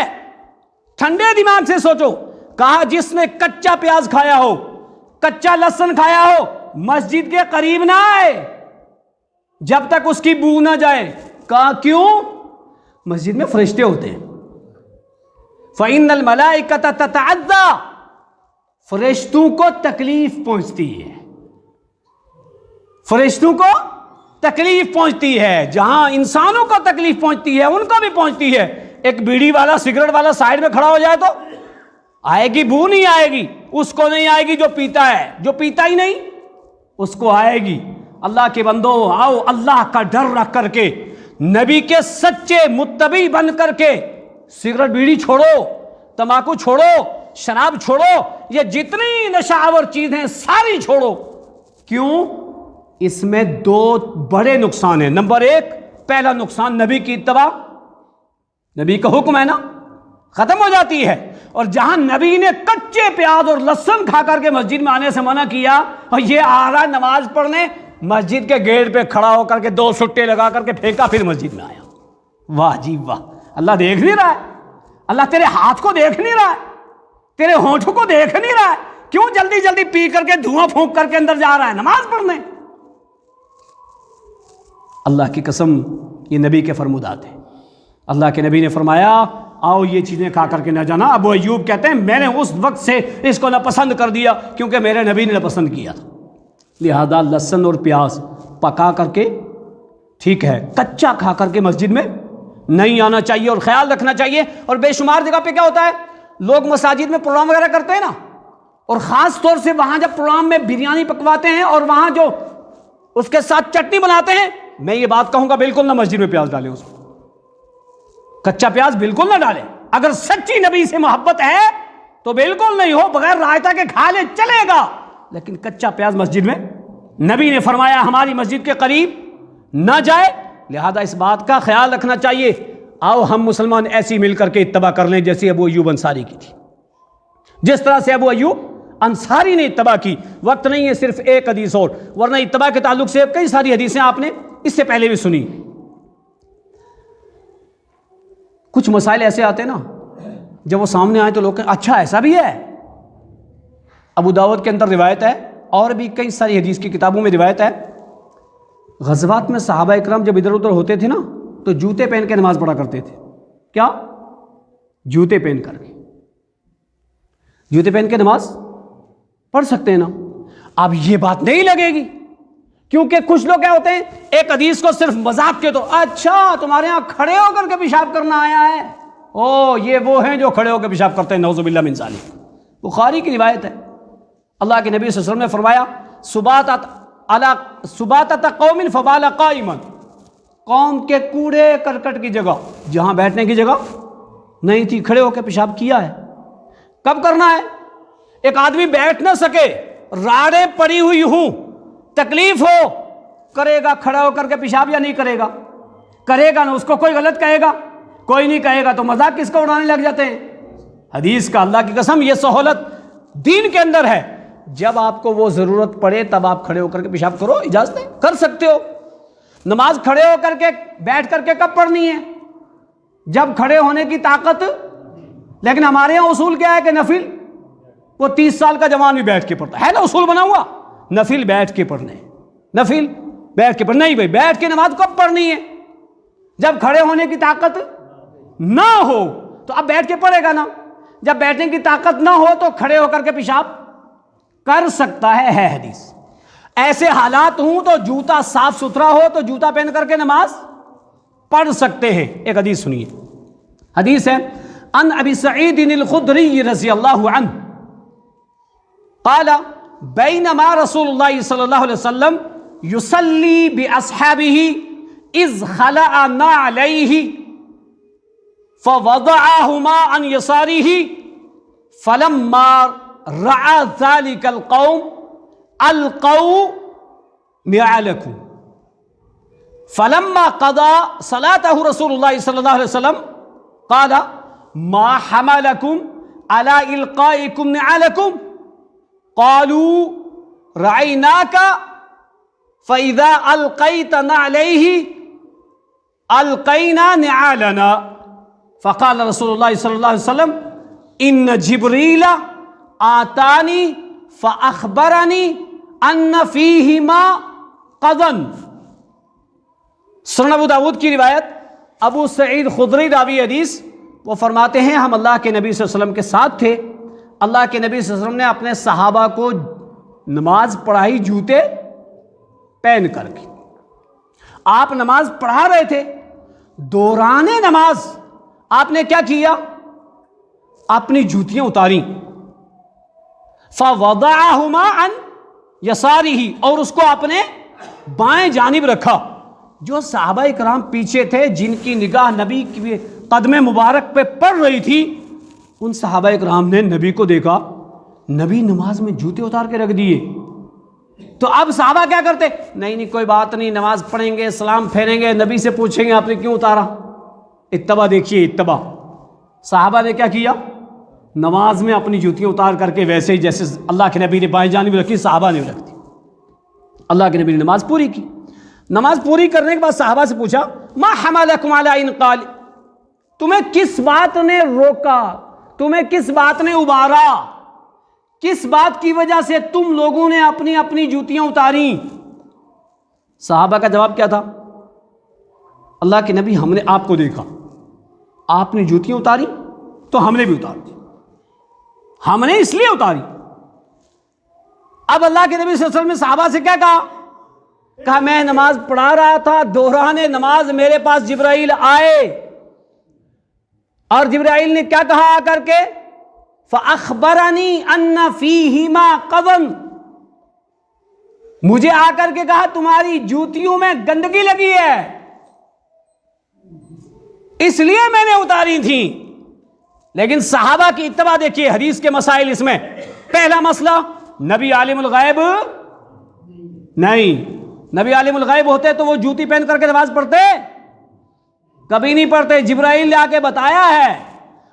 ٹھنڈے دماغ سے سوچو. کہا جس نے کچا پیاز کھایا ہو، کچا لہسن کھایا ہو، مسجد کے قریب نہ آئے جب تک اس کی بو نہ جائے. کہا کیوں؟ مسجد میں فرشتے ہوتے ہیں. فَإِنَّ الْمَلَائِكَةَ تَتَعَذَّى، فرشتوں کو تکلیف پہنچتی ہے. فرشتوں کو تکلیف پہنچتی ہے. جہاں انسانوں کو تکلیف پہنچتی ہے ان کو بھی پہنچتی ہے. ایک بیڑی والا سگریٹ والا سائڈ میں کھڑا ہو جائے تو آئے گی بو؟ نہیں آئے گی. اس کو نہیں آئے گی جو پیتا ہے، جو پیتا ہی نہیں اس کو آئے گی. اللہ کے بندو آؤ اللہ کا ڈر رکھ کر کے، نبی کے سچے متبع بن کر کے سگریٹ بیڑی چھوڑو، تمباکو چھوڑو، شراب چھوڑو، یہ جتنی نشہ آور چیزیں ساری چھوڑو. کیوں؟ اس میں دو بڑے نقصان ہیں. نمبر ایک، پہلا نقصان نبی کی اتباع، نبی کا حکم ہے نا، ختم ہو جاتی ہے. اور جہاں نبی نے کچے پیاز اور لہسن کھا کر کے مسجد میں آنے سے منع کیا، اور یہ آ رہا نماز پڑھنے، مسجد کے گیٹ پہ کھڑا ہو کر کے دو سٹے لگا کر کے پھینکا، پھر مسجد میں آیا. واہ جی واہ. اللہ دیکھ نہیں رہا ہے؟ اللہ تیرے ہاتھ کو دیکھ نہیں رہا ہے؟ تیرے ہونٹوں کو دیکھ نہیں رہا ہے؟ کیوں جلدی جلدی پی کر کے دھواں پھونک کر کے اندر جا رہا ہے نماز پڑھنے؟ اللہ کی قسم یہ نبی کے فرمودات ہیں. اللہ کے نبی نے فرمایا آؤ یہ چیزیں کھا کر کے نہ جانا. ابو ایوب کہتے ہیں میں نے اس وقت سے اس کو ناپسند کر دیا کیونکہ میرے نبی نے ناپسند کیا تھا. لہذا لہسن اور پیاز پکا کر کے ٹھیک ہے، کچا کھا کر کے مسجد میں نہیں آنا چاہیے. اور خیال رکھنا چاہیے. اور بے شمار جگہ پہ کیا ہوتا ہے، لوگ مساجد میں پروگرام وغیرہ کرتے ہیں نا، اور خاص طور سے وہاں جب پروگرام میں بریانی پکواتے ہیں اور وہاں جو اس کے ساتھ چٹنی بناتے ہیں، میں یہ بات کہوں گا بالکل نہ مسجد میں پیاز ڈالیں. اس میں کچا پیاز بالکل نہ ڈالیں. اگر سچی نبی سے محبت ہے تو بالکل نہیں ہو، بغیر رائتا کے کھا لے چلے گا، لیکن کچا پیاز مسجد میں نبی نے فرمایا ہماری مسجد کے قریب نہ جائے. لہذا اس بات کا خیال رکھنا چاہیے. آؤ ہم مسلمان ایسی مل کر کے اتباع کر لیں جیسے ابو ایوب انصاری کی تھی. جس طرح سے ابو ایوب انصاری نے اتباع کی. وقت نہیں ہے صرف ایک حدیث اور، ورنہ اتباع کے تعلق سے کئی ساری حدیثیں آپ نے اس سے پہلے بھی سنی. کچھ مسائل ایسے آتے ہیں نا، جب وہ سامنے آئے تو لوگ کہیں اچھا ایسا بھی ہے. ابو داؤد کے اندر روایت ہے، اور بھی کئی ساری حدیث کی کتابوں میں روایت ہے، غزوات میں صحابہ اکرام جب ادھر ادھر ہوتے تھے نا تو جوتے پہن کے نماز پڑھا کرتے تھے. کیا؟ جوتے پہن کر کے. جوتے پہن کے نماز پڑھ سکتے ہیں نا. اب یہ بات نہیں لگے گی، کیونکہ کچھ لوگ کیا ہوتے ہیں، ایک حدیث کو صرف مذاق کے تو اچھا تمہارے ہاں کھڑے ہو کر کے پیشاب کرنا آیا ہے، او یہ وہ ہیں جو کھڑے ہو کے پیشاب کرتے ہیں، نعوذ باللہ من ذالک. بخاری کی روایت ہے، اللہ کے نبی صلی اللہ علیہ وسلم نے فرمایا سباتۃ قوم فبال قائما، قوم کے کوڑے کرکٹ کی جگہ جہاں بیٹھنے کی جگہ نہیں تھی، کھڑے ہو کے پیشاب کیا ہے. کب کرنا ہے؟ ایک آدمی بیٹھ نہ سکے، راڑیں پڑی ہوئی ہوں، تکلیف ہو، کرے گا کھڑا ہو کر کے پیشاب یا نہیں کرے گا؟ کرے گا نا. اس کو کوئی غلط کہے گا؟ کوئی نہیں کہے گا. تو مذاق کس کو اڑانے لگ جاتے ہیں؟ حدیث کا اللہ کی قسم یہ سہولت دین کے اندر ہے. جب آپ کو وہ ضرورت پڑے تب آپ کھڑے ہو کر کے پیشاب کرو، اجازت ہے، کر سکتے ہو. نماز کھڑے ہو کر کے بیٹھ کر کے کب پڑھنی ہے؟ جب کھڑے ہونے کی طاقت لیکن ہمارے یہاں اصول کیا ہے کہ نفل وہ 30 سال کا جوان بھی بیٹھ کے پڑھتا ہے نا اصول بنا ہوا، نفل بیٹھ کے پڑھنے، نفل بیٹھ کے پڑھنا. نہیں بھائی، بیٹھ کے نماز کب پڑھنی ہے؟ جب کھڑے ہونے کی طاقت نہ ہو تو اب بیٹھ کے پڑھے گا نا. جب بیٹھنے کی طاقت نہ ہو تو کھڑے ہو کر کے پیشاب کر سکتا ہے حدیث. ایسے حالات ہوں تو جوتا صاف ستھرا ہو تو جوتا پہن کر کے نماز پڑھ سکتے ہیں. ایک حدیث سنیے، حدیث ہے ان ابی سعید الخدری رضی اللہ عنہ قال بینما رسول اللہ صلی اللہ علیہ وسلم یصلی باصحابہ اذ خلع نعلیہ فوضعہما عن یسارہ فلما رعى ذلك القوم القوا نعالکم فلما قضى صلاته رسول الله صلى الله عليه وسلم قال ما حملكم على إلقائكم نعالكم قالوا رعيناك فإذا ألقيت نعليه ألقينا نعالنا فقال رسول الله صلى الله عليه وسلم إن جبريل آتاني فأخبرني أن فيهما قضن. سنن ابو داود کی روایت، ابو سعید خدری راوی حدیث، وہ فرماتے ہیں ہم اللہ کے نبی صلی اللہ علیہ وسلم کے ساتھ تھے. اللہ کے نبی صلی اللہ علیہ وسلم نے اپنے صحابہ کو نماز پڑھائی جوتے پہن کر کے. آپ نماز پڑھا رہے تھے، دوران نماز آپ نے کیا کیا؟ اپنی جوتیاں اتاری. فوضعہما عن یسارہ، اور اس کو اپنے بائیں جانب رکھا. جو صحابہ اکرام پیچھے تھے جن کی نگاہ نبی کے قدم مبارک پہ پڑ رہی تھی، ان صحابہ اکرام نے نبی کو دیکھا، نبی نماز میں جوتے اتار کے رکھ دیے. تو اب صحابہ کیا کرتے؟ نہیں کوئی بات نہیں، نماز پڑھیں گے، سلام پھیریں گے، نبی سے پوچھیں گے آپ نے کیوں اتارا. اتباع دیکھیے، اتباع. صحابہ نے کیا کیا؟ نماز میں اپنی جوتیاں اتار کر کے ویسے ہی جیسے اللہ کے نبی نے بائیں جانب رکھی، صحابہ نے رکھ دی. اللہ کے نبی نے نماز پوری کی. نماز پوری کرنے کے بعد صحابہ سے پوچھا ما حملکم علی انقال، تمہیں کس بات نے روکا، تمہیں کس بات نے ابارا، کس بات کی وجہ سے تم لوگوں نے اپنی اپنی جوتیاں اتاری؟ صحابہ کا جواب کیا تھا؟ اللہ کے نبی ہم نے آپ کو دیکھا، آپ نے جوتیاں اتاری تو ہم نے بھی اتار دی، ہم نے اس لیے اتاری. اب اللہ کے نبی صلی اللہ علیہ وسلم نے صحابہ سے کیا کہا میں نماز پڑھا رہا تھا، دوران نماز میرے پاس جبرائیل آئے، اور جبرائیل نے کیا کہا آ کر کے؟ فَأَخْبَرَنِي أَنَّ فِيهِمَا قَذًا، مجھے آ کر کے کہا تمہاری جوتیوں میں گندگی لگی ہے، اس لیے میں نے اتاری تھی. لیکن صحابہ کی اتباع دیکھیے. حدیث کے مسائل اس میں، پہلا مسئلہ، نبی عالم الغیب نہیں. نبی عالم الغیب ہوتے تو وہ جوتی پہن کر کے نماز پڑھتے؟ کبھی نہیں پڑھتے. جبرائیل نے آ کے بتایا ہے،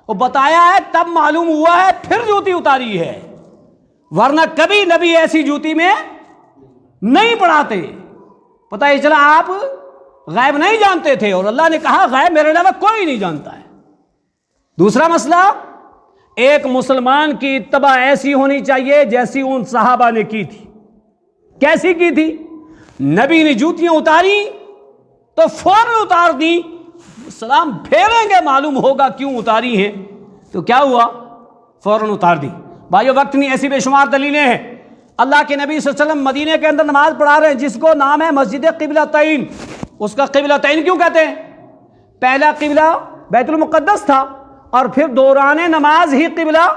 وہ بتایا ہے تب معلوم ہوا ہے، پھر جوتی اتاری ہے، ورنہ کبھی نبی ایسی جوتی میں نہیں پڑھاتے. پتہ یہ چلا آپ غیب نہیں جانتے تھے، اور اللہ نے کہا غیب میرے علاوہ کوئی نہیں جانتا ہے. دوسرا مسئلہ، ایک مسلمان کی اتباع ایسی ہونی چاہیے جیسی ان صحابہ نے کی تھی. کیسی کی تھی؟ نبی نے جوتیاں اتاری تو فوراً اتار دی، سلام پھیریں گے معلوم ہوگا کیوں اتاری ہیں. تو کیا ہوا؟ فوراً اتار دی. بھائیو وقت نہیں، ایسی بے شمار دلیلیں ہیں. اللہ کے نبی صلی اللہ علیہ وسلم مدینے کے اندر نماز پڑھا رہے ہیں جس کو نام ہے مسجد قبلتین. اس کا قبلتین کیوں کہتے ہیں؟ پہلا قبلہ بیت المقدس تھا، اور پھر دوران نماز ہی قبلہ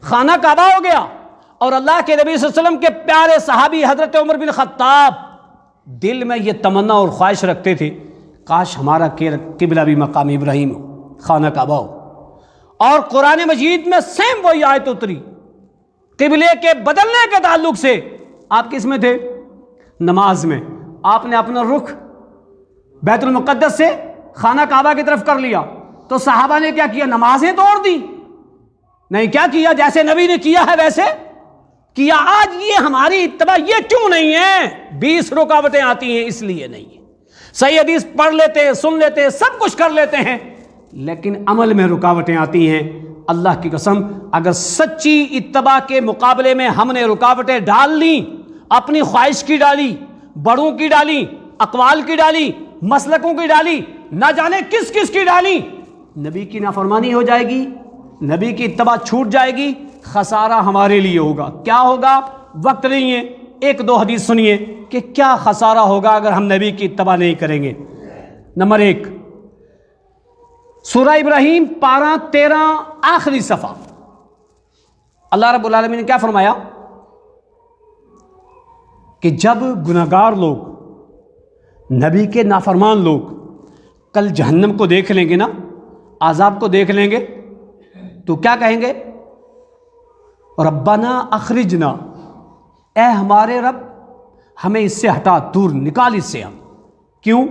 خانہ کعبہ ہو گیا. اور اللہ کے نبی صلی اللہ علیہ وسلم کے پیارے صحابی حضرت عمر بن خطاب دل میں یہ تمنا اور خواہش رکھتے تھے کاش ہمارا قبلہ بھی مقام ابراہیم ہو، خانہ کعبہ ہو. اور قرآن مجید میں سیم وہی آیت اتری قبلے کے بدلنے کے تعلق سے. آپ کس میں تھے؟ نماز میں. آپ نے اپنا رخ بیت المقدس سے خانہ کعبہ کی طرف کر لیا، تو صحابہ نے کیا کیا؟ نمازیں توڑ دی؟ نہیں، کیا کیا؟ جیسے نبی نے کیا ہے ویسے کیا. آج یہ ہماری اتباع یہ کیوں نہیں ہے؟ 20 رکاوٹیں آتی ہیں، اس لیے نہیں ہے. صحیح حدیث پڑھ لیتے ہیں، سن لیتے ہیں، سب کچھ کر لیتے ہیں، لیکن عمل میں رکاوٹیں آتی ہیں. اللہ کی قسم اگر سچی اتباع کے مقابلے میں ہم نے رکاوٹیں ڈال لیں، اپنی خواہش کی ڈالی، بڑوں کی ڈالی، اقوال کی ڈالی، مسلکوں کی ڈالی، نہ جانے کس کس کی ڈالی، نبی کی نافرمانی ہو جائے گی، نبی کی اتباع چھوٹ جائے گی، خسارہ ہمارے لیے ہوگا۔ کیا ہوگا؟ وقت نہیں ہے، ایک دو حدیث سنیے کہ کیا خسارہ ہوگا اگر ہم نبی کی اتباع نہیں کریں گے۔ نمبر 1، سورہ ابراہیم پارہ 13 آخری صفحہ، اللہ رب العالمین نے کیا فرمایا کہ جب گناہگار لوگ، نبی کے نافرمان لوگ کل جہنم کو دیکھ لیں گے نا، عذاب کو دیکھ لیں گے، تو کیا کہیں گے؟ ربنا اخرجنا، اے ہمارے رب ہمیں اس سے ہٹا، دور نکال اس سے ہم۔ کیوں؟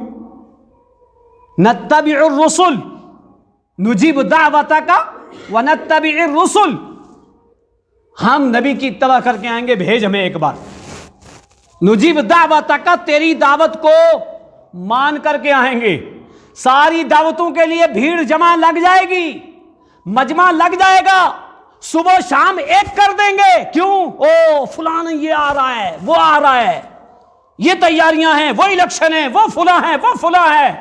نتبع الرسل نجیب دعوتک ونتبع الرسل، ہم نبی کی اتباع کر کے آئیں گے، بھیج ہمیں ایک بار۔ نجیب دعوتک، تیری دعوت کو مان کر کے آئیں گے۔ ساری دعوتوں کے لیے بھیڑ جمع لگ جائے گی، مجمع لگ جائے گا، صبح شام ایک کر دیں گے۔ کیوں؟ او فلاں یہ آ رہا ہے، وہ آ رہا ہے، یہ تیاریاں ہیں، وہ الیکشن ہے، وہ فلاں ہے، وہ فلاں ہے۔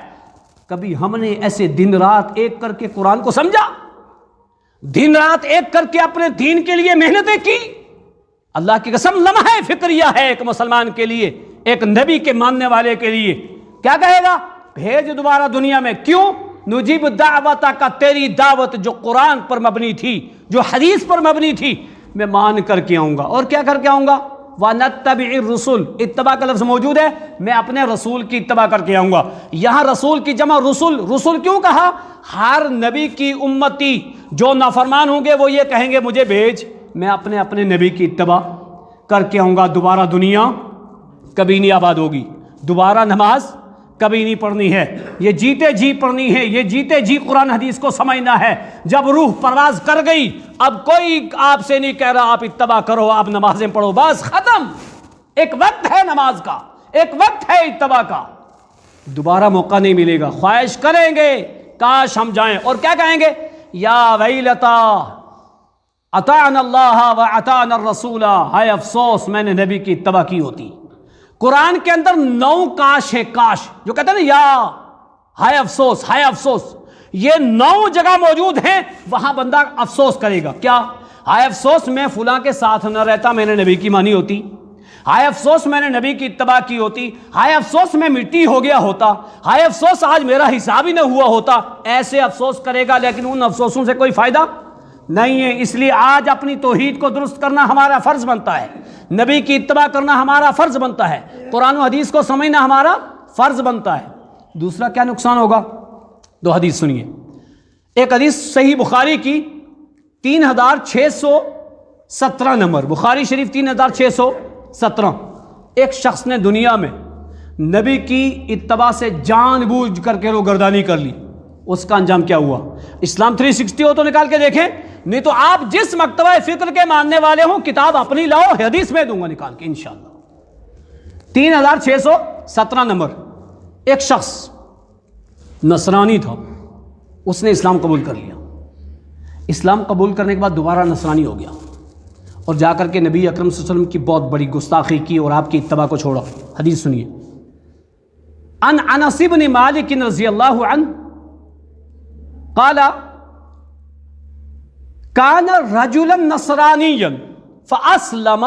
کبھی ہم نے ایسے دن رات ایک کر کے قرآن کو سمجھا؟ دن رات ایک کر کے اپنے دین کے لیے محنتیں کی؟ اللہ کی قسم لمحہ فکریہ ہے ایک مسلمان کے لیے، ایک نبی کے ماننے والے کے لیے۔ کیا کہے گا؟ بھیج دوبارہ دنیا میں۔ کیوں؟ نجیب دعوت کا، تیری دعوت جو قرآن پر مبنی تھی، جو حدیث پر مبنی تھی، میں مان کر کے آؤں گا۔ اور کیا کر کے آؤں گا؟ وَنَتَّبِعِ الرُّسُلِ، اتباع کا لفظ موجود ہے، میں اپنے رسول کی اتباع کر کے آؤں گا۔ یہاں رسول کی جمع رسول، رسول کیوں کہا؟ ہر نبی کی امتی جو نافرمان ہوں گے وہ یہ کہیں گے مجھے بھیج، میں اپنے نبی کی اتباع کر کے آؤں گا۔ دوبارہ دنیا کبھی نہیں آباد ہوگی، دوبارہ نماز کبھی نہیں پڑھنی ہے، یہ جیتے جی پڑھنی ہے، یہ جیتے جی قرآن حدیث کو سمجھنا ہے۔ جب روح پرواز کر گئی، اب کوئی آپ سے نہیں کہہ رہا آپ اتباع کرو، آپ نمازیں پڑھو، بس ختم۔ ایک وقت ہے نماز کا، ایک وقت ہے اتباع کا، دوبارہ موقع نہیں ملے گا۔ خواہش کریں گے کاش ہم جائیں، اور کیا کہیں گے؟ یا ویلتا اطعنا اللہ واطعنا الرسول، ہائے افسوس میں نے نبی کی اتباع کی ہوتی۔ قرآن کے اندر 9 کاش ہے، کاش جو کہتے ہیں نا، یا ہائے افسوس، ہائے افسوس، یہ 9 جگہ موجود ہیں، وہاں بندہ افسوس کرے گا۔ کیا؟ ہائے افسوس میں فلاں کے ساتھ نہ رہتا، میں نے نبی کی مانی ہوتی۔ ہائے افسوس میں نے نبی کی اتباع کی ہوتی۔ ہائے افسوس میں مٹی ہو گیا ہوتا۔ ہائے افسوس آج میرا حساب ہی نہ ہوا ہوتا۔ ایسے افسوس کرے گا، لیکن ان افسوسوں سے کوئی فائدہ نہیں ہے۔ اس لیے آج اپنی توحید کو درست کرنا ہمارا فرض بنتا ہے، نبی کی اتباع کرنا ہمارا فرض بنتا ہے، قرآن و حدیث کو سمجھنا ہمارا فرض بنتا ہے۔ دوسرا کیا نقصان ہوگا؟ 2 حدیث سنیے۔ ایک حدیث صحیح بخاری کی 3617 نمبر، بخاری شریف 3617۔ ایک شخص نے دنیا میں نبی کی اتباع سے جان بوجھ کر کے روگردانی کر لی، اس کا انجام کیا ہوا؟ اسلام 360 ہو تو نکال کے دیکھیں، نہیں تو آپ جس مکتبہ فکر کے ماننے والے ہوں کتاب اپنی لاؤ، حدیث میں دوں گا نکال کے انشاءاللہ۔ 3617 نمبر۔ ایک شخص نصرانی تھا، اس نے اسلام قبول کر لیا، اسلام قبول کرنے کے بعد دوبارہ نصرانی ہو گیا اور جا کر کے نبی اکرم صلی اللہ علیہ وسلم کی بہت بڑی گستاخی کی اور آپ کی اتباع کو چھوڑا۔ حدیث سنیے۔ عن انس بن مالک رضی اللہ عنہ قال كان رجلا نصرانيا فأسلم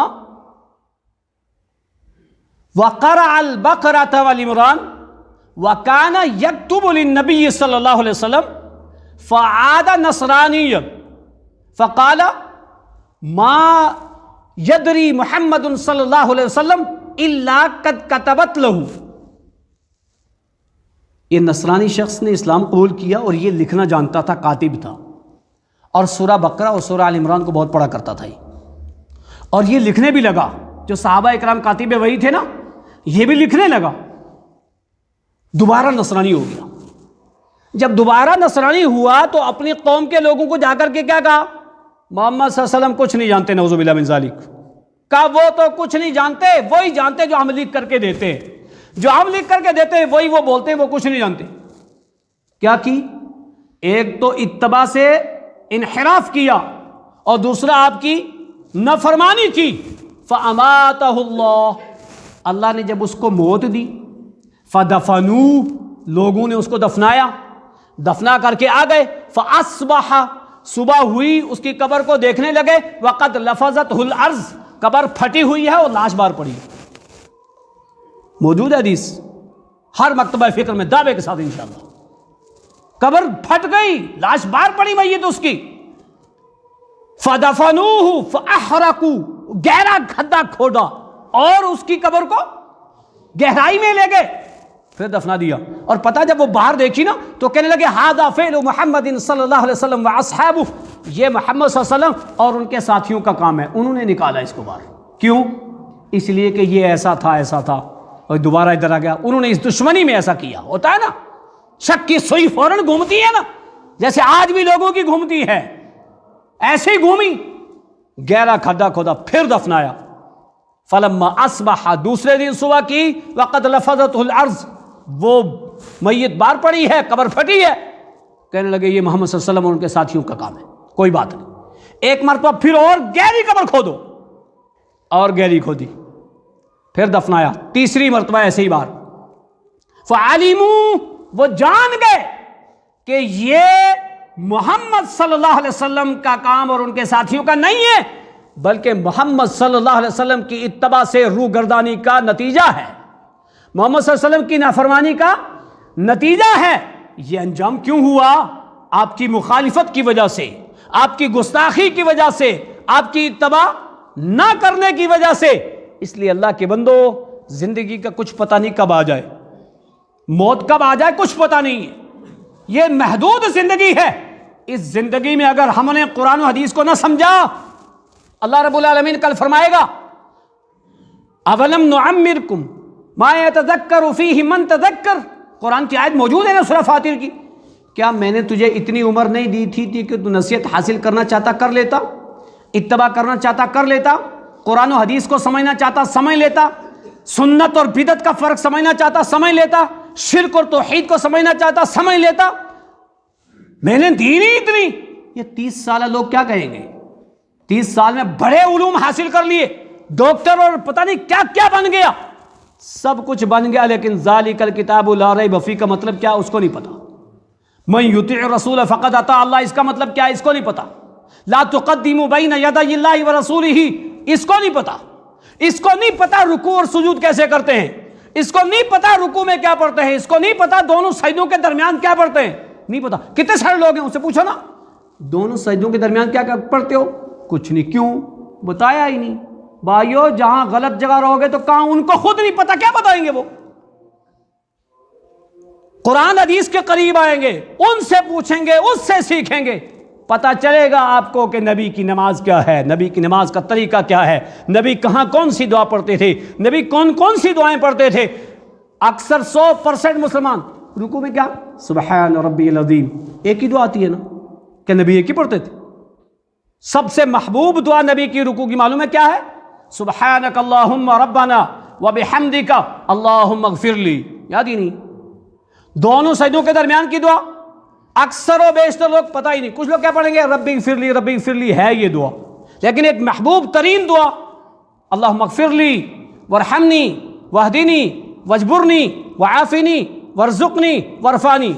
وقرأ البقرة والعمران وكان يكتب للنبي صلى الله عليه وسلم فعاد نصرانيا فقال ما يدري محمد صلى الله عليه وسلم إلا قد كتبت له۔ یہ نصرانی شخص نے اسلام قبول کیا اور یہ لکھنا جانتا تھا، کاتب تھا، اور سورہ بقرہ اور سورہ آل عمران کو بہت پڑھا کرتا تھا، اور یہ لکھنے بھی لگا۔ جو صحابہ اکرام کاتب وہی تھے نا، یہ بھی لکھنے لگا، دوبارہ نصرانی ہو گیا۔ جب دوبارہ نصرانی ہوا تو اپنی قوم کے لوگوں کو جا کر کے کیا کہا؟ محمد صلی اللہ علیہ وسلم کچھ نہیں جانتے، نعوذ باللہ من ذالک۔ کہا وہ تو کچھ نہیں جانتے، وہی جانتے جو ہم لکھ کر کے دیتے ہیں، جو ہم لکھ کر کے دیتے ہیں وہی وہ بولتے ہیں، وہ کچھ نہیں جانتے۔ کیا کی؟ ایک تو اتباع سے انحراف کیا اور دوسرا آپ کی نافرمانی کی، فَأَمَاتَهُ اللَّهُ، اللہ نے جب اس کو موت دی، فَدَفَنُوهُ، لوگوں نے اس کو دفنایا، دفنا کر کے آ گئے، فَأَصْبَحَ، صبح ہوئی اس کی قبر کو دیکھنے لگے، وَقَدْ لَفَظَتْهُ الْأَرْضُ، قبر پھٹی ہوئی ہے اور لاش بار پڑی ہے۔ موجود ہے حدیث ہر مکتبہ فکر میں دعوے کے ساتھ انشاءاللہ، قبر پھٹ گئی، لاش بار پڑی میت اس کی، فَدَفَنُوهُ فَأَحْرَقُوا، گہرا کھڈا کھودا اور اس کی قبر کو گہرائی میں لے گئے، پھر دفنا دیا۔ اور پتہ جب وہ باہر دیکھی نا تو کہنے لگے ھذا فعل محمد صلی اللہ علیہ وسلم واصحابہ، یہ محمد صلی اللہ علیہ وسلم اور ان کے ساتھیوں کا کام ہے، انہوں نے نکالا اس کو باہر۔ کیوں؟ اس لیے کہ یہ ایسا تھا ایسا تھا، اور دوبارہ ادھر آ گیا، انہوں نے اس دشمنی میں ایسا کیا۔ ہوتا ہے نا، شک کی سوئی فوراً گھومتی ہے نا، جیسے آج بھی لوگوں کی گھومتی ہے، ایسے ہی گھومی، گہرا کھڈا کھودا، پھر دفنایا۔ فلما اصبح، دوسرے دن صبح کی، وقد لفظته الارض، وہ میت بار پڑی ہے، قبر پھٹی ہے، کہنے لگے یہ محمد صلی اللہ علیہ وسلم اور ان کے ساتھیوں کا کام ہے، کوئی بات نہیں۔ ایک مرتبہ پھر اور گہری قبر کھودو، اور گہری کھودی، پھر دفنایا، تیسری مرتبہ ایسے ہی بار، فعلموا، وہ جان گئے کہ یہ محمد صلی اللہ علیہ وسلم کا کام اور ان کے ساتھیوں کا نہیں ہے، بلکہ محمد صلی اللہ علیہ وسلم کی اتباع سے روگردانی کا نتیجہ ہے، محمد صلی اللہ علیہ وسلم کی نافرمانی کا نتیجہ ہے۔ یہ انجام کیوں ہوا؟ آپ کی مخالفت کی وجہ سے، آپ کی گستاخی کی وجہ سے، آپ کی اتباع نہ کرنے کی وجہ سے۔ اس لیے اللہ کے بندو، زندگی کا کچھ پتہ نہیں کب آ جائے، موت کب آ جائے کچھ پتہ نہیں ہے، یہ محدود زندگی ہے۔ اس زندگی میں اگر ہم نے قرآن و حدیث کو نہ سمجھا، اللہ رب العالمین کل فرمائے گا اولم نعمرکم ما یتذکر فیہ من تذکر، قرآن کی آیت موجود ہے نا سورہ فاطر کی، کیا میں نے تجھے اتنی عمر نہیں دی تھی کہ تو نصیحت حاصل کرنا چاہتا کر لیتا، اتباع کرنا چاہتا کر لیتا، قرآن و حدیث کو سمجھنا چاہتا سمجھ لیتا، سنت اور بدعت کا فرق سمجھنا چاہتا سمجھ لیتا، شرک اور توحید کو سمجھنا چاہتا سمجھ لیتا، میں نے دی نہیں اتنی۔ یہ 30 سالہ لوگ کیا کہیں گے؟ 30 سال میں بڑے علوم حاصل کر لیے، ڈاکٹر اور پتہ نہیں کیا کیا بن گیا، سب کچھ بن گیا، لیکن ذالک الکتاب لا ریب فیہ کا مطلب کیا اس کو نہیں پتا۔ من یطیع الرسول فقد اطاع اللہ، اس کا مطلب کیا اس کو نہیں پتا۔ لا تقدموا بین یدی اللہ ورسولہ، اس کو نہیں پتا۔ اس کو نہیں پتا رکوع اور سجود کیسے کرتے ہیں، اس کو نہیں پتا رکوع میں کیا پڑھتے ہیں، اس کو نہیں پتا دونوں سجدوں کے درمیان کیا پڑھتے ہیں، نہیں پتا۔ کتنے سارے لوگ ہیں، ان سے پوچھو نا دونوں سجدوں کے درمیان کیا کیا پڑھتے ہو، کچھ نہیں، کیوں بتایا ہی نہیں۔ بھائیو جہاں غلط جگہ رہو گے تو کہاں ان کو خود نہیں پتا، کیا بتائیں گے وہ؟ قرآن حدیث کے قریب آئیں گے، ان سے پوچھیں گے، اس سے سیکھیں گے، پتہ چلے گا آپ کو کہ نبی کی نماز کیا ہے، نبی کی نماز کا طریقہ کیا ہے، نبی کہاں کون سی دعا پڑھتے تھے، نبی کون کون سی دعائیں پڑھتے تھے۔ اکثر 100% مسلمان رکوع میں کیا سبحان ربی العظیم، ایک ہی دعا آتی ہے نا، کیا نبی ایک ہی پڑھتے تھے؟ سب سے محبوب دعا نبی کی رکوع کی معلوم ہے کیا ہے؟ سبحانک اللہم ربنا وبحمدک اللہم اغفر لی، یاد ہی نہیں۔ دونوں سجدوں کے درمیان کی دعا اکثر و بیشتر لوگ پتہ ہی نہیں، کچھ لوگ کیا پڑھیں گے ربی اغفر لی، ربی اغفر لی ہے یہ دعا، لیکن ایک محبوب ترین دعا اللہم اغفر لی وارحمنی واہدنی واجبرنی وعافنی وارزقنی وارفعنی،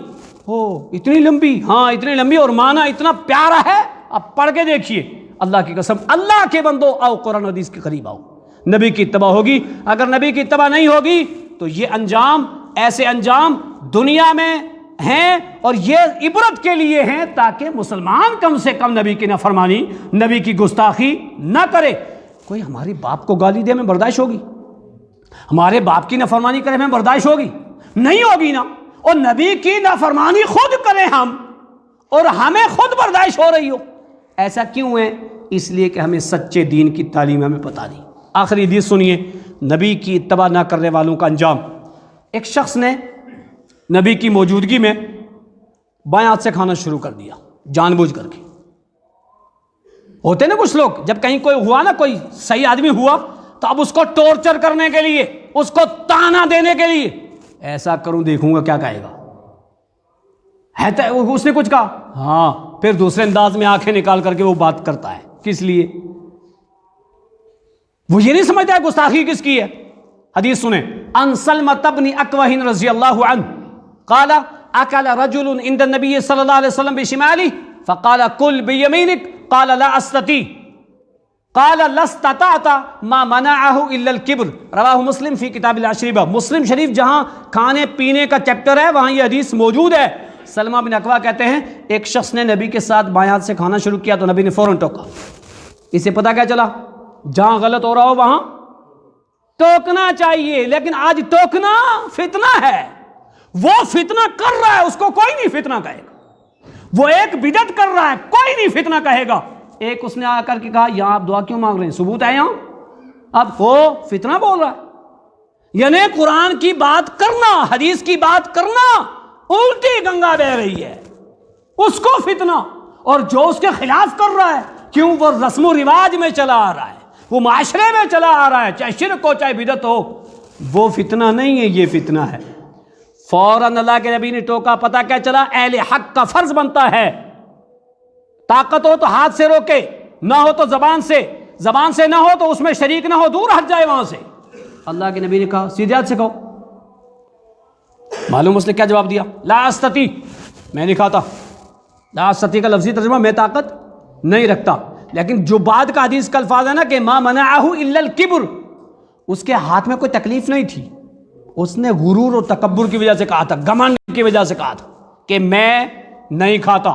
ہو اتنی لمبی، ہاں اتنی لمبی، اور معنی اتنا پیارا ہے، آپ پڑھ کے دیکھیے۔ اللہ کی قسم، اللہ کے بندو آؤ قرآن حدیث کے قریب آؤ، نبی کی اتباع ہوگی۔ اگر نبی کی اتباع نہیں ہوگی تو یہ انجام، ایسے انجام دنیا میں ہیں، اور یہ عبرت کے لیے ہیں تاکہ مسلمان کم سے کم نبی کی نافرمانی، نبی کی گستاخی نہ کرے۔ کوئی ہمارے باپ کو گالی دے ہمیں برداشت ہوگی؟ ہمارے باپ کی نافرمانی کرے ہمیں برداشت ہوگی؟ نہیں ہوگی نا۔ اور نبی کی نافرمانی خود کریں ہم، اور ہمیں خود برداشت ہو رہی ہو، ایسا کیوں ہے؟ اس لیے کہ ہمیں سچے دین کی تعلیم ہمیں پتہ نہیں۔ آخری حدیث سنیے، نبی کی اتباع نہ کرنے والوں کا انجام۔ ایک شخص نے نبی کی موجودگی میں بائیں ہاتھ سے کھانا شروع کر دیا، جان بوجھ کر کے۔ ہوتے نا کچھ لوگ، جب کہیں کوئی ہوا نا، کوئی صحیح آدمی ہوا تو اب اس کو ٹورچر کرنے کے لیے، اس کو تانا دینے کے لیے، ایسا کروں دیکھوں گا کیا کہے گا، ہے اس نے کچھ کہا، ہاں، پھر دوسرے انداز میں آنکھیں نکال کر کے وہ بات کرتا ہے. کس لیے؟ وہ یہ نہیں سمجھتا ہے گستاخی کس کی ہے. حدیث سنیں، ان سلمۃ بن اکوہ رضی اللہ عنہ قال اکل رجل عند النبی صلی اللہ علیہ وسلم بشماله فقال کل بیمینک قال لا استطیع قال لا استطعت ما منعه الا الكبر. رواہ مسلم فی کتاب الاشربہ. مسلم شریف جہاں کھانے پینے کا چیپٹر ہے وہاں یہ حدیث موجود ہے. سلمہ بن اکوہ کہتے ہیں ایک شخص نے نبی کے ساتھ بائیں ہاتھ سے کھانا شروع کیا تو نبی نے فوراً ٹوکا. اسے پتہ کیا چلا؟ جہاں غلط ہو رہا ہو وہاں ٹوکنا چاہیے، لیکن آج ٹوکنا فتنہ ہے. وہ فتنہ کر رہا ہے، اس کو کوئی نہیں فتنہ کہے گا. وہ ایک بدعت کر رہا ہے، کوئی نہیں فتنہ کہے گا. ایک اس نے آ کر کے کہا یہاں آپ دعا کیوں مانگ رہے ہیں؟ ثبوت ہے یہاں؟ اب وہ فتنہ بول رہا ہے. یعنی قرآن کی بات کرنا، حدیث کی بات کرنا، الٹی گنگا بہ رہی ہے، اس کو فتنہ. اور جو اس کے خلاف کر رہا ہے، کیوں؟ وہ رسم و رواج میں چلا آ رہا ہے، وہ معاشرے میں چلا آ رہا ہے، چاہے شرک ہو چاہے بدعت ہو، وہ فتنہ نہیں ہے، یہ فتنہ ہے. فوراً اللہ کے نبی نے ٹوکا. پتہ کیا چلا؟ اہل حق کا فرض بنتا ہے طاقت ہو تو ہاتھ سے روکے، نہ ہو تو زبان سے نہ ہو تو اس میں شریک نہ ہو، دور ہٹ جائے وہاں سے. اللہ کے نبی نے کہا سیدھے ہاتھ سے کہو. معلوم اس نے کیا جواب دیا؟ لا استطیع، میں نہیں کھاتا. لا استطیع کا لفظی ترجمہ میں طاقت نہیں رکھتا. لیکن جو بعد کا حدیث کا الفاظ ہے نا کہ ما منعہ الا الکبر، اس کے ہاتھ میں کوئی تکلیف نہیں تھی، اس نے غرور اور تکبر کی وجہ سے کہا تھا، گھمنڈ کی وجہ سے کہا تھا کہ میں نہیں کھاتا.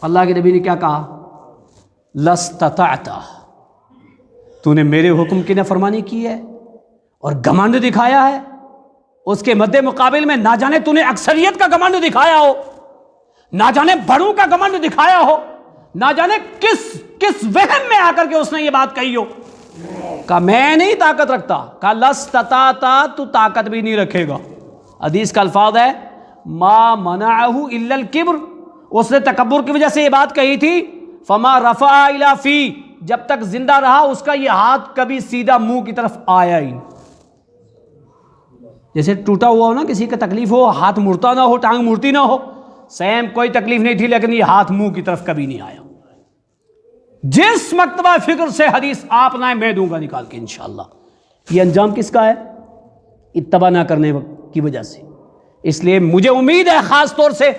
اللہ کے نبی نے کیا کہا؟ لستطعت، تو نے میرے حکم کی نافرمانی کی ہے اور گھمنڈ دکھایا ہے. اس کے مد مقابل میں نہ جانے تو نے اکثریت کا گھمنڈ دکھایا ہو، نہ جانے بڑوں کا گھمنڈ دکھایا ہو، نہ جانے کس وہم میں آ کر کے اس نے یہ بات کہی ہو. کہا میں نہیں طاقت رکھتا. کہا لستطعت، تو طاقت بھی نہیں رکھے گا. حدیث کا الفاظ ہے ما منعہ الا الکبر، اس نے تکبر کی وجہ سے یہ بات کہی تھی. فما رفع الی فی، جب تک زندہ رہا اس کا یہ ہاتھ کبھی سیدھا منہ کی طرف آیا ہی. جیسے ٹوٹا ہوا ہو نا، کسی کا تکلیف ہو، ہاتھ مڑتا نہ ہو، ٹانگ مڑتی نہ ہو، سیم کوئی تکلیف نہیں تھی، لیکن یہ ہاتھ منہ کی طرف کبھی نہیں آیا. جس مکتبہ فکر سے حدیث آپ لائیں میں دوں گا نکال کے انشاءاللہ. یہ انجام کس کا ہے؟ اتباع نہ کرنے کی وجہ سے. اس لیے مجھے امید ہے خاص طور سے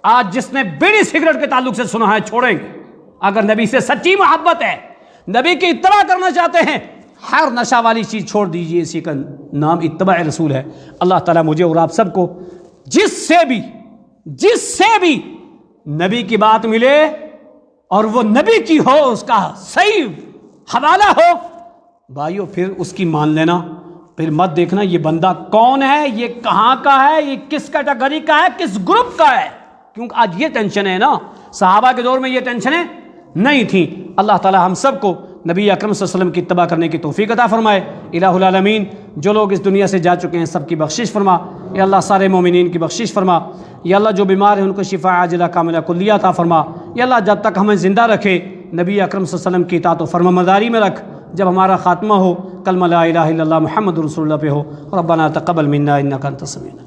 آج جس نے بیڑی سگریٹ کے تعلق سے سنا ہے چھوڑیں گے. اگر نبی سے سچی محبت ہے، نبی کی اتباع کرنا چاہتے ہیں، ہر نشہ والی چیز چھوڑ دیجئے. اسی کا نام اتباع رسول ہے. اللہ تعالیٰ مجھے اور آپ سب کو جس سے بھی نبی کی بات ملے اور وہ نبی کی ہو، اس کا صحیح حوالہ ہو، بھائیو پھر اس کی مان لینا. پھر مت دیکھنا یہ بندہ کون ہے، یہ کہاں کا ہے، یہ کس کیٹیگری کا ہے، کس گروپ کا ہے. کیونکہ آج یہ ٹینشن ہے نا، صحابہ کے دور میں یہ ٹینشنیں نہیں تھیں. اللہ تعالی ہم سب کو نبی اکرم صلی اللہ علیہ وسلم کی اتباع کرنے کی توفیق عطا فرمائے. الہ العالمین جو لوگ اس دنیا سے جا چکے ہیں سب کی بخشش فرما. یا اللہ سارے مومنین کی بخشش فرما. یا اللہ جو بیمار ہیں ان کو شفا عاجلہ کاملہ کلیہ عطا فرما. یا اللہ جب تک ہمیں زندہ رکھے نبی اکرم صلی اللہ علیہ وسلم کی اطاعت و فرمانبرداری میں رکھ. جب ہمارا خاتمہ ہو کلمہ لا الہ الا اللہ محمد رسول اللہ پہ ہو. ربنا تقبل منا انک انت السمیع